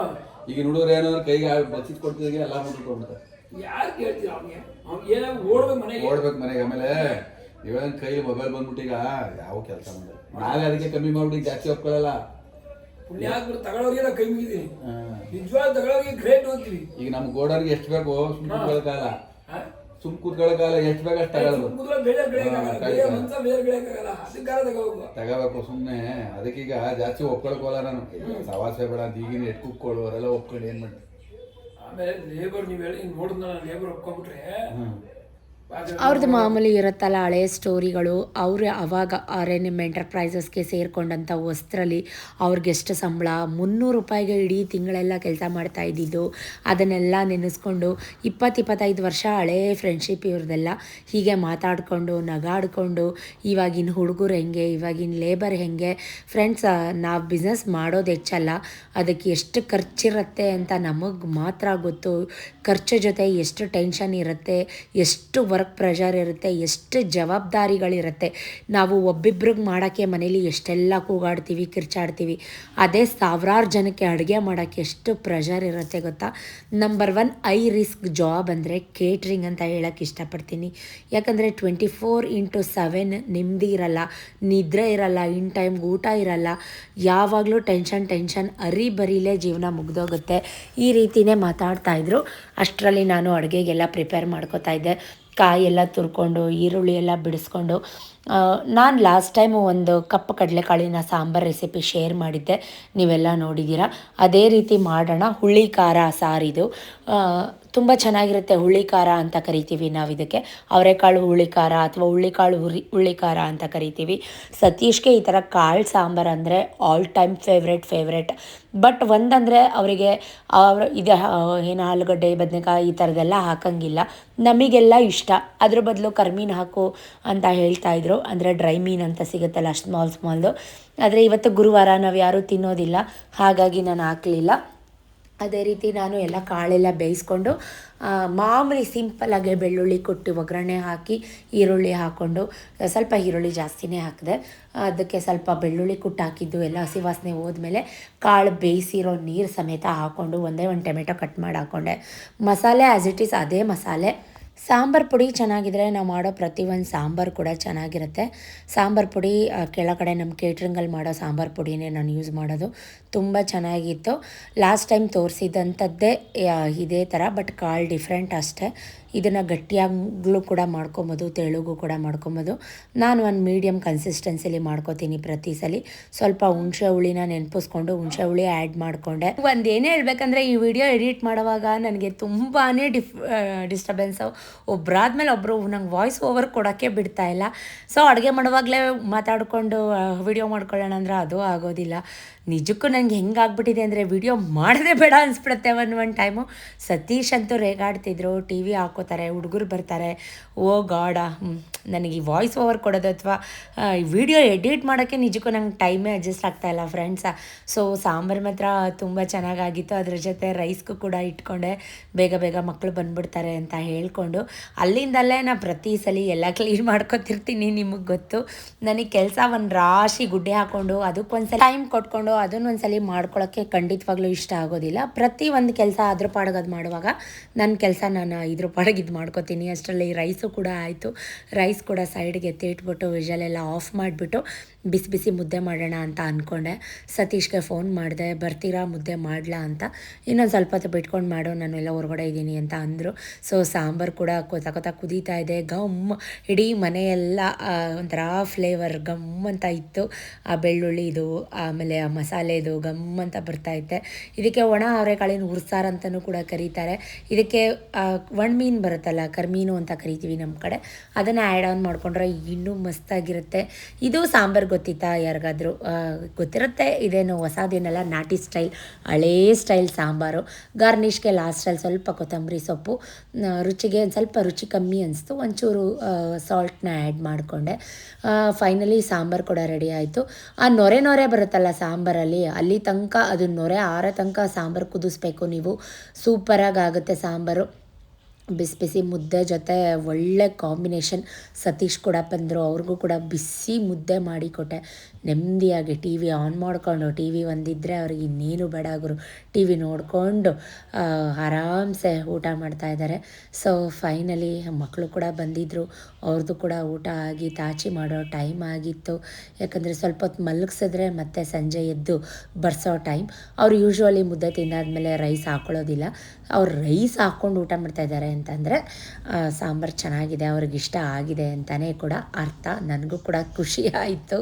ಈಗ ನೋಡಿದ್ರೆ ಏನಾದ್ರು ಕೈಗೆ ಬಚ್ಚಿಟ್ ಕೊಡ್ತಿದಾಗ ಎಲ್ಲ ಮಾಡ್ಕೊಂಡ್ಬಿಡ್ತಾರೆ. ಓಡ್ಬೇಕು ಮನೆಗೆ. ಆಮೇಲೆ ಇವಾಗ ಕೈಲಿ ಮೊಬೈಲ್ ಬಂದ್ಬಿಟ್ಟು ಈಗ ಯಾವ ಕೆಲಸ ಮಾಡಿಲ್ಲ. ನಾವೇ ಅದಕ್ಕೆ ಕಮ್ಮಿ ಮಾಡ್ಬಿಟ್ಟು ಜಾಸ್ತಿ ಒಪ್ಕೊಳ್ಳಲ್ಲ. ಈಗ ನಮ್ ಗೋಡವ್ರಿಗೆ ಎಷ್ಟು ಬೇಕು ಸುಮ್ ಕೂತ್ಕೊಳ್ಳೋಕಾಲ ಎಷ್ಟು ಬೇಕು ಅಷ್ಟು ತಗೋಬೇಕು ಸುಮ್ಮನೆ. ಅದಕ್ಕೀಗ ಜಾಸ್ತಿ ಒಪ್ಕೊಳಕೋಲ್ಲ ನಾನು. ಸವಾಸ ಬೇಡ ಅಂತ ಈಗಿನ ಎಟ್ ಕುಕ್ಕೊಳ್ಳು ಅವರೆಲ್ಲ ಒಪ್ಕೊಂಡು ಏನ್ ಮಾಡಿ. ಆಮೇಲೆ ಲೇಬರ್ ನೀವು ಹೇಳಿ ನೋಡಿದ್ನ ಲೇಬರ್ ಒಪ್ಕೊಂಡ್ಬಿಟ್ರೆ ಅವ್ರದ್ದು ಮಾಮೂಲಿ ಇರುತ್ತಲ್ಲ ಹಳೆಯ ಸ್ಟೋರಿಗಳು. ಅವರು ಆವಾಗ RNM ಎಂಟರ್ಪ್ರೈಸಸ್ಗೆ ಸೇರಿಕೊಂಡಂಥ ವಸ್ತ್ರಲ್ಲಿ ಅವ್ರಿಗೆ ಎಷ್ಟು ಸಂಬಳ, 300 ರೂಪಾಯಿಗೆ ಇಡೀ ತಿಂಗಳೆಲ್ಲ ಕೆಲಸ ಮಾಡ್ತಾ ಇದ್ದಿದ್ದು. ಅದನ್ನೆಲ್ಲ ನೆನೆಸ್ಕೊಂಡು 20-25 ವರ್ಷ ಹಳೆಯ ಫ್ರೆಂಡ್ಶಿಪ್ ಇವ್ರದ್ದೆಲ್ಲ. ಹೀಗೆ ಮಾತಾಡಿಕೊಂಡು ನಗಾಡಿಕೊಂಡು ಇವಾಗಿನ ಹುಡುಗರು ಹೆಂಗೆ, ಇವಾಗಿನ ಲೇಬರ್ ಹೆಂಗೆ. ಫ್ರೆಂಡ್ಸ್, ನಾವು ಬಿಸ್ನೆಸ್ ಮಾಡೋದು ಹೆಚ್ಚಲ್ಲ, ಅದಕ್ಕೆ ಎಷ್ಟು ಖರ್ಚಿರುತ್ತೆ ಅಂತ ನಮಗೆ ಮಾತ್ರ ಗೊತ್ತು. ಖರ್ಚು ಜೊತೆ ಎಷ್ಟು ಟೆನ್ಷನ್ ಇರುತ್ತೆ, ಎಷ್ಟು ವರ್ಕ್ ಪ್ರೆಷರ್ ಇರುತ್ತೆ, ಎಷ್ಟು ಜವಾಬ್ದಾರಿಗಳಿರುತ್ತೆ. ನಾವು ಒಬ್ಬಿಬ್ರಿಗೆ ಮಾಡೋಕ್ಕೆ ಮನೇಲಿ ಎಷ್ಟೆಲ್ಲ ಕೂಗಾಡ್ತೀವಿ, ಕಿರ್ಚಾಡ್ತೀವಿ. ಅದೇ ಸಾವಿರಾರು ಜನಕ್ಕೆ ಅಡುಗೆ ಮಾಡೋಕ್ಕೆ ಎಷ್ಟು ಪ್ರೆಷರ್ ಇರುತ್ತೆ ಗೊತ್ತಾ. ನಂಬರ್ 1 ಐ ರಿಸ್ಕ್ ಜಾಬ್ ಅಂದರೆ ಕೇಟ್ರಿಂಗ್ ಅಂತ ಹೇಳೋಕ್ಕೆ ಇಷ್ಟಪಡ್ತೀನಿ. ಯಾಕಂದರೆ 24/7 ನೆಮ್ಮದಿ ಇರಲ್ಲ, ನಿದ್ರೆ ಇರಲ್ಲ, ಇನ್ ಟೈಮ್ಗೆ ಊಟ ಇರಲ್ಲ, ಯಾವಾಗಲೂ ಟೆನ್ಷನ್ ಬರೀಲೇ ಜೀವನ ಮುಗ್ದೋಗುತ್ತೆ. ಈ ರೀತಿಯೇ ಮಾತಾಡ್ತಾಯಿದ್ರು. ಅಷ್ಟರಲ್ಲಿ ನಾನು ಅಡುಗೆಗೆಲ್ಲ ಪ್ರಿಪೇರ್ ಮಾಡ್ಕೋತಾ ಇದ್ದೆ. ಕಾಯಿ ಎಲ್ಲ ತುರ್ಕೊಂಡು, ಈರುಳ್ಳಿ ಎಲ್ಲ ಬಿಡಿಸ್ಕೊಂಡು. ನಾನು ಲಾಸ್ಟ್ ಟೈಮು ಒಂದು ಕಪ್ ಕಡಲೆಕಾಳಿನ ಸಾಂಬಾರು ರೆಸಿಪಿ ಶೇರ್ ಮಾಡಿದ್ದೆ, ನೀವೆಲ್ಲ ನೋಡಿದ್ದೀರಾ. ಅದೇ ರೀತಿ ಮಾಡೋಣ. ಹುಳಿ ಖಾರ ಸಾರಿದು ತುಂಬ ಚೆನ್ನಾಗಿರುತ್ತೆ. ಹುಳಿ ಖಾರ ಅಂತ ಕರಿತೀವಿ ನಾವು ಇದಕ್ಕೆ. ಅವರೆಕಾಳು ಹುಳಿ ಖಾರ ಅಥವಾ ಹುಳಿಕಾಳು ಹುಳಿ ಖಾರ ಅಂತ ಕರಿತೀವಿ. ಸತೀಶ್ಗೆ ಈ ಥರ ಕಾಳು ಸಾಂಬಾರು ಅಂದರೆ ಆಲ್ ಟೈಮ್ ಫೇವ್ರೆಟ್. ಬಟ್ ಒಂದಂದರೆ ಅವರಿಗೆ ಇದು ಏನು ಆಲೂಗಡ್ಡೆ, ಬದನೆಕಾಯಿ ಈ ಥರದ್ದೆಲ್ಲ ಹಾಕೋಂಗಿಲ್ಲ. ನಮಗೆಲ್ಲ ಇಷ್ಟ. ಅದ್ರ ಬದಲು ಕರ್ಮೀನು ಹಾಕು ಅಂತ ಹೇಳ್ತಾಯಿದ್ರು. ಅಂದರೆ ಡ್ರೈ ಮೀನು ಅಂತ ಸಿಗುತ್ತಲ್ಲ, ಸ್ಮಾಲ್ದು. ಆದರೆ ಇವತ್ತು ಗುರುವಾರ, ನಾವು ಯಾರೂ ತಿನ್ನೋದಿಲ್ಲ, ಹಾಗಾಗಿ ನಾನು ಹಾಕಲಿಲ್ಲ. ಅದೇ ರೀತಿ ನಾನು ಎಲ್ಲ ಕಾಳೆಲ್ಲ ಬೇಯಿಸ್ಕೊಂಡು ಮಾಮೂಲಿ ಸಿಂಪಲ್ಲಾಗೆ ಬೆಳ್ಳುಳ್ಳಿ ಕೊಟ್ಟು ಒಗ್ಗರಣೆ ಹಾಕಿ ಈರುಳ್ಳಿ ಹಾಕ್ಕೊಂಡು, ಸ್ವಲ್ಪ ಈರುಳ್ಳಿ ಜಾಸ್ತಿನೇ ಹಾಕಿದೆ. ಅದಕ್ಕೆ ಸ್ವಲ್ಪ ಬೆಳ್ಳುಳ್ಳಿ ಕುಟ್ಟು ಹಾಕಿದ್ದು ಎಲ್ಲ ಹಸಿ ವಾಸನೆ ಹೋದ್ಮೇಲೆ ಕಾಳು ಬೇಯಿಸಿರೋ ನೀರು ಸಮೇತ ಹಾಕ್ಕೊಂಡು ಒಂದೇ ಒಂದು ಟೊಮೆಟೊ ಕಟ್ ಮಾಡಿ ಹಾಕ್ಕೊಂಡೆ. ಮಸಾಲೆ ಆ್ಯಸ್ ಇಟ್ ಈಸ್ ಅದೇ ಮಸಾಲೆ. ಸಾಂಬಾರು ಪುಡಿ ಚೆನ್ನಾಗಿದ್ರೆ ನಾವು ಮಾಡೋ ಪ್ರತಿಯೊಂದು ಸಾಂಬಾರು ಕೂಡ ಚೆನ್ನಾಗಿರುತ್ತೆ. ಸಾಂಬಾರು ಪುಡಿ ಕೆಳಗಡೆ ನಮ್ಮ ಕೇಟ್ರಿಂಗಲ್ಲಿ ಮಾಡೋ ಸಾಂಬಾರು ಪುಡಿನೇ ನಾನು ಯೂಸ್ ಮಾಡೋದು. ತುಂಬ ಚೆನ್ನಾಗಿತ್ತು. ಲಾಸ್ಟ್ ಟೈಮ್ ತೋರಿಸಿದಂಥದ್ದೇ ಇದೇ ಥರ, ಬಟ್ ಕಾಳು ಡಿಫ್ರೆಂಟ್ ಅಷ್ಟೇ. ಇದನ್ನು ಗಟ್ಟಿಯಾಗಲೂ ಕೂಡ ಮಾಡ್ಕೊಬೋದು, ತೆಳುಗೂ ಕೂಡ ಮಾಡ್ಕೊಬೋದು. ನಾನು ಒಂದು ಮೀಡಿಯಮ್ ಕನ್ಸಿಸ್ಟೆನ್ಸಿಲಿ ಮಾಡ್ಕೋತೀನಿ ಪ್ರತಿ ಸಲ. ಸ್ವಲ್ಪ ಹುಣಸೆ ಹುಳಿನ ನೆನಪಿಸ್ಕೊಂಡು ಹುಣಸೆ ಹುಳಿ ಆ್ಯಡ್ ಮಾಡಿಕೊಂಡೆ. ಒಂದು ಏನೇ ಹೇಳ್ಬೇಕಂದ್ರೆ, ಈ ವಿಡಿಯೋ ಎಡಿಟ್ ಮಾಡುವಾಗ ನನಗೆ ತುಂಬಾ ಡಿಸ್ಟರ್ಬೆನ್ಸು. ಒಬ್ಬರಾದ್ಮೇಲೆ ಒಬ್ಬರು ನಂಗೆ ವಾಯ್ಸ್ ಓವರ್ ಕೊಡೋಕ್ಕೆ ಬಿಡ್ತಾಯಿಲ್ಲ. ಸೊ ಅಡುಗೆ ಮಾಡುವಾಗಲೇ ಮಾತಾಡಿಕೊಂಡು ವಿಡಿಯೋ ಮಾಡ್ಕೊಳ್ಳೋಣ ಅಂದ್ರೆ ಅದು ಆಗೋದಿಲ್ಲ. ನಿಜಕ್ಕೂ ನನಗೆ ಹೆಂಗಾಗ್ಬಿಟ್ಟಿದೆ ಅಂದರೆ ವಿಡಿಯೋ ಮಾಡೋದೇ ಬೇಡ ಅನಿಸ್ಬಿಡುತ್ತೆ ಒಂದು ಟೈಮು. ಸತೀಶ್ ಅಂತೂ ರೇಗಾಡ್ತಿದ್ರು. ಟಿ ವಿ ಹಾಕೋತಾರೆ, ಹುಡುಗರು ಬರ್ತಾರೆ. ಓ ಗಾಡ, ನನಗೆ ಈ ವಾಯ್ಸ್ ಓವರ್ ಕೊಡೋದು ಅಥವಾ ಈ ವಿಡಿಯೋ ಎಡಿಟ್ ಮಾಡೋಕ್ಕೆ ನಿಜಕ್ಕೂ ನಂಗೆ ಟೈಮೇ ಅಡ್ಜಸ್ಟ್ ಆಗ್ತಾಯಿಲ್ಲ ಫ್ರೆಂಡ್ಸ. ಸೊ ಸಾಂಬಾರು ಮಾತ್ರ ತುಂಬ ಚೆನ್ನಾಗಾಗಿತ್ತು. ಅದ್ರ ಜೊತೆ ರೈಸ್ಗೂ ಕೂಡ ಇಟ್ಕೊಂಡೆ, ಬೇಗ ಮಕ್ಕಳು ಬಂದುಬಿಡ್ತಾರೆ ಅಂತ ಹೇಳ್ಕೊಂಡು. ಅಲ್ಲಿಂದಲ್ಲೇ ನಾನು ಪ್ರತಿ ಸಲ ಎಲ್ಲ ಕ್ಲೀನ್ ಮಾಡ್ಕೊತಿರ್ತೀನಿ. ನಿಮಗೆ ಗೊತ್ತು, ನನಗೆ ಕೆಲಸ ಒಂದು ರಾಶಿ ಗುಡ್ಡೆ ಹಾಕ್ಕೊಂಡು ಅದಕ್ಕೊಂದ್ಸಲ ಟೈಮ್ ಕೊಟ್ಕೊಂಡು ಅದನ್ನೊಂದ್ಸಲಿ ಮಾಡ್ಕೊಳ್ಳೋಕ್ಕೆ ಖಂಡಿತವಾಗ್ಲೂ ಇಷ್ಟ ಆಗೋದಿಲ್ಲ. ಪ್ರತಿ ಒಂದು ಕೆಲಸ ಅದ್ರ ಪಾಡಿಗೆ ಅದು ಮಾಡುವಾಗ ನನ್ನ ಕೆಲಸ ನಾನು ಇದ್ರ ಪಾಡಿಗೆ ಇದು ಮಾಡ್ಕೋತೀನಿ. ಅಷ್ಟರಲ್ಲಿ ರೈಸು ಕೂಡ ಆಯಿತು. ರೈಸ್ ಕೂಡ ಸೈಡ್ಗೆ ಎತ್ತಿಟ್ಬಿಟ್ಟು ವಿಷಲೆಲ್ಲ ಆಫ್ ಮಾಡಿಬಿಟ್ಟು ಬಿಸಿ ಮುದ್ದೆ ಮಾಡೋಣ ಅಂತ ಅಂದ್ಕೊಂಡೆ. ಸತೀಶ್ಗೆ ಫೋನ್ ಮಾಡಿದೆ, ಬರ್ತೀರಾ ಮುದ್ದೆ ಮಾಡಲಾ ಅಂತ. ಇನ್ನೊಂದು ಸ್ವಲ್ಪ ಹೊತ್ತು ಬಿಟ್ಕೊಂಡು ಮಾಡು, ನಾನು ಎಲ್ಲ ಹೊರಗಡೆ ಇದ್ದೀನಿ ಅಂತ ಅಂದರು. ಸೊ ಸಾಂಬಾರು ಕೂಡ ಕೊತ ಕುದೀತಾ ಇದೆ. ಇಡೀ ಮನೆಯೆಲ್ಲ ಒಂಥರ ಫ್ಲೇವರ್ ಗಮ್ ಅಂತ ಇತ್ತು. ಆ ಬೆಳ್ಳುಳ್ಳಿ ಇದು, ಆಮೇಲೆ ಆ ಮಸಾಲೆದು ಗಮ್ ಅಂತ ಬರ್ತೈತೆ. ಇದಕ್ಕೆ ಒಣ ಅವರೆಕಾಳಿನ ಉರ್ಸಾರು ಅಂತಲೂ ಕೂಡ ಕರೀತಾರೆ. ಇದಕ್ಕೆ ಒಣಮೀನು ಬರುತ್ತಲ್ಲ, ಕರ್ಮೀನು ಅಂತ ಕರಿತೀವಿ ನಮ್ಮ ಕಡೆ, ಅದನ್ನು ಆ್ಯಡ್ ಆನ್ ಮಾಡಿಕೊಂಡ್ರೆ ಇನ್ನೂ ಮಸ್ತಾಗಿರುತ್ತೆ. ಇದು ಸಾಂಬಾರು ಗೊತ್ತಿತ್ತಾ ಯಾರಿಗಾದರೂ? ಗೊತ್ತಿರುತ್ತೆ, ಇದೇನು ಹೊಸದೇನಲ್ಲ, ನಾಟಿ ಸ್ಟೈಲ್, ಹಳೇ ಸ್ಟೈಲ್ ಸಾಂಬಾರು. ಗಾರ್ನಿಷ್ಗೆ ಲಾಸ್ಟಲ್ಲಿ ಸ್ವಲ್ಪ ಕೊತ್ತಂಬರಿ ಸೊಪ್ಪು, ರುಚಿಗೆ ಒಂದು ಸ್ವಲ್ಪ ರುಚಿ ಕಮ್ಮಿ ಅನಿಸ್ತು, ಒಂಚೂರು ಸಾಲ್ಟ್ನ ಆ್ಯಡ್ ಮಾಡಿಕೊಂಡೆ. ಫೈನಲಿ ಸಾಂಬಾರು ಕೂಡ ರೆಡಿ ಆಯಿತು. ಆ ನೊರೆ ಬರುತ್ತಲ್ಲ ಸಾಂಬಾರಲ್ಲಿ, ಅಲ್ಲಿ ತನಕ ಅದು ನೊರೆ ಆರೋ ತನಕ ಸಾಂಬಾರು ಕುದಿಸ್ಬೇಕು ನೀವು. ಸೂಪರಾಗಿ ಆಗುತ್ತೆ ಸಾಂಬಾರು. ಬಿಸಿ ಬಿಸಿ ಮುದ್ದೆ ಜೊತೆ ಒಳ್ಳೆ ಕಾಂಬಿನೇಷನ್. ಸತೀಶ್ ಕೂಡ ಬಂದರು, ಅವ್ರಿಗೂ ಕೂಡ ಬಿಸಿ ಮುದ್ದೆ ಮಾಡಿಕೊಟ್ಟೆ. ನೆಮ್ಮದಿಯಾಗಿ ಟಿ ವಿ ಆನ್ ಮಾಡಿಕೊಂಡು, ಟಿ ವಿ ಒಂದಿದ್ದರೆ ಅವ್ರಿಗೆ ಇನ್ನೇನು ಬೇಡ, ಅವರು ಟಿ ವಿ ನೋಡಿಕೊಂಡು ಆರಾಮ್ಸೆ ಊಟ ಮಾಡ್ತಾಯಿದ್ದಾರೆ. ಸೊ ಫೈನಲಿ ಮಕ್ಕಳು ಕೂಡ ಬಂದಿದ್ದರು, ಅವ್ರದ್ದು ಕೂಡ ಊಟ ಆಗಿ ತಾಚಿ ಮಾಡೋ ಟೈಮ್ ಆಗಿತ್ತು. ಯಾಕಂದರೆ ಸ್ವಲ್ಪ ಹೊತ್ತು ಮಲಗಿಸಿದ್ರೆ ಮತ್ತೆ ಸಂಜೆ ಎದ್ದು ಬರ್ಸೋ ಟೈಮ್. ಅವ್ರು ಯೂಶ್ವಲಿ ಮುದ್ದೆ ತಿಂದಾದ್ಮೇಲೆ ರೈಸ್ ಹಾಕ್ಕೊಳ್ಳೋದಿಲ್ಲ, ಅವ್ರು ರೈಸ್ ಹಾಕ್ಕೊಂಡು ಊಟ ಮಾಡ್ತಾಯಿದ್ದಾರೆ ಅಂತಂದರೆ ಸಾಂಬಾರು ಚೆನ್ನಾಗಿದೆ, ಅವ್ರಿಗಿಷ್ಟ ಆಗಿದೆ ಅಂತಲೇ ಕೂಡ ಅರ್ಥ. ನನಗೂ ಕೂಡ ಖುಷಿ ಆಯಿತು.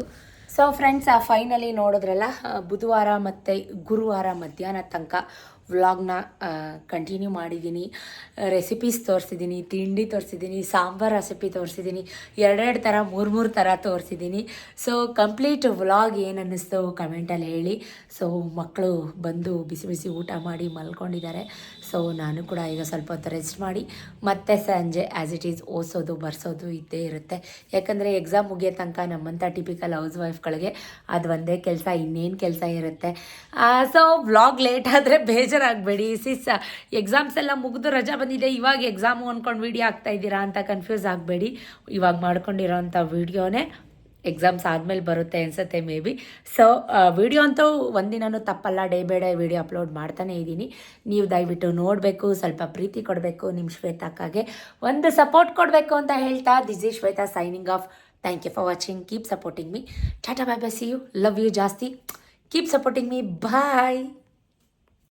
ಸೊ ಫ್ರೆಂಡ್ಸ್, ಫೈನಲಿ ನೋಡಿದ್ರಲ್ಲ, ಬುಧವಾರ ಮತ್ತು ಗುರುವಾರ ಮಧ್ಯಾಹ್ನ ತನಕ ವ್ಲಾಗ್ನ ಕಂಟಿನ್ಯೂ ಮಾಡಿದ್ದೀನಿ. ರೆಸಿಪೀಸ್ ತೋರಿಸಿದ್ದೀನಿ, ತಿಂಡಿ ತೋರಿಸಿದ್ದೀನಿ, ಸಾಂಬಾರು ರೆಸಿಪಿ ತೋರಿಸಿದ್ದೀನಿ, 2 ಥರ 3 ಥರ ತೋರಿಸಿದ್ದೀನಿ. ಸೊ ಕಂಪ್ಲೀಟ್ ವ್ಲಾಗ್ ಏನು ಅನ್ನಿಸ್ತು ಕಮೆಂಟಲ್ಲಿ ಹೇಳಿ. ಸೊ ಮಕ್ಕಳು ಬಂದು ಬಿಸಿ ಬಿಸಿ ಊಟ ಮಾಡಿ ಮಲ್ಕೊಂಡಿದ್ದಾರೆ. ಸೊ ನಾನು ಕೂಡ ಈಗ ಸ್ವಲ್ಪ ಹೊತ್ತು ರೆಸ್ಟ್ ಮಾಡಿ ಮತ್ತೆ ಸಂಜೆ ಆ್ಯಸ್ ಇಟ್ ಈಸ್ ಓದಿಸೋದು ಬರ್ಸೋದು ಇದ್ದೇ ಇರುತ್ತೆ. ಯಾಕಂದರೆ ಎಕ್ಸಾಮ್ ಮುಗಿಯೋ ತನಕ ನಮ್ಮಂಥ ಟಿಪಿಕಲ್ ಹೌಸ್ ವೈಫ್ಗಳಿಗೆ ಅದು ಒಂದೇ ಕೆಲಸ, ಇನ್ನೇನು ಕೆಲಸ ಇರುತ್ತೆ. ಸೊ ವ್ಲಾಗ್ ಲೇಟ್ ಆದರೆ ಬೇಜಾರಾಗಬೇಡಿ. ಎಕ್ಸಾಮ್ಸ್ ಎಲ್ಲ ಮುಗಿದು ರಜಾ ಬಂದಿದೆ, ಇವಾಗ ಎಕ್ಸಾಮು ಅಂದ್ಕೊಂಡು ವೀಡಿಯೋ ಹಾಕ್ತಾಯಿದ್ದೀರಾ ಅಂತ ಕನ್ಫ್ಯೂಸ್ ಆಗಬೇಡಿ. ಇವಾಗ ಮಾಡ್ಕೊಂಡಿರೋಂಥ ವೀಡಿಯೋನೇ ಎಕ್ಸಾಮ್ಸ್ ಆದಮೇಲೆ ಬರುತ್ತೆ ಅನಿಸುತ್ತೆ ಮೇ ಬಿ. ಸೊ ವೀಡಿಯೋ ಅಂತೂ ಒಂದಿನೂ ತಪ್ಪಲ್ಲ, day by day video upload ಮಾಡ್ತಾನೇ ಇದ್ದೀನಿ. ನೀವು ದಯವಿಟ್ಟು ನೋಡಬೇಕು, ಸ್ವಲ್ಪ ಪ್ರೀತಿ ಕೊಡಬೇಕು, ನಿಮ್ಮ ಶ್ವೇತಾಕಾಗೆ ಒಂದು ಸಪೋರ್ಟ್ ಕೊಡಬೇಕು ಅಂತ ಹೇಳ್ತಾ, this is Shweta signing off. Thank you for watching, keep supporting me. Tata bye bye, see you, love you ಜಾಸ್ತಿ, ಕೀಪ್ ಸಪೋರ್ಟಿಂಗ್ ಮೀ, ಬಾಯ್.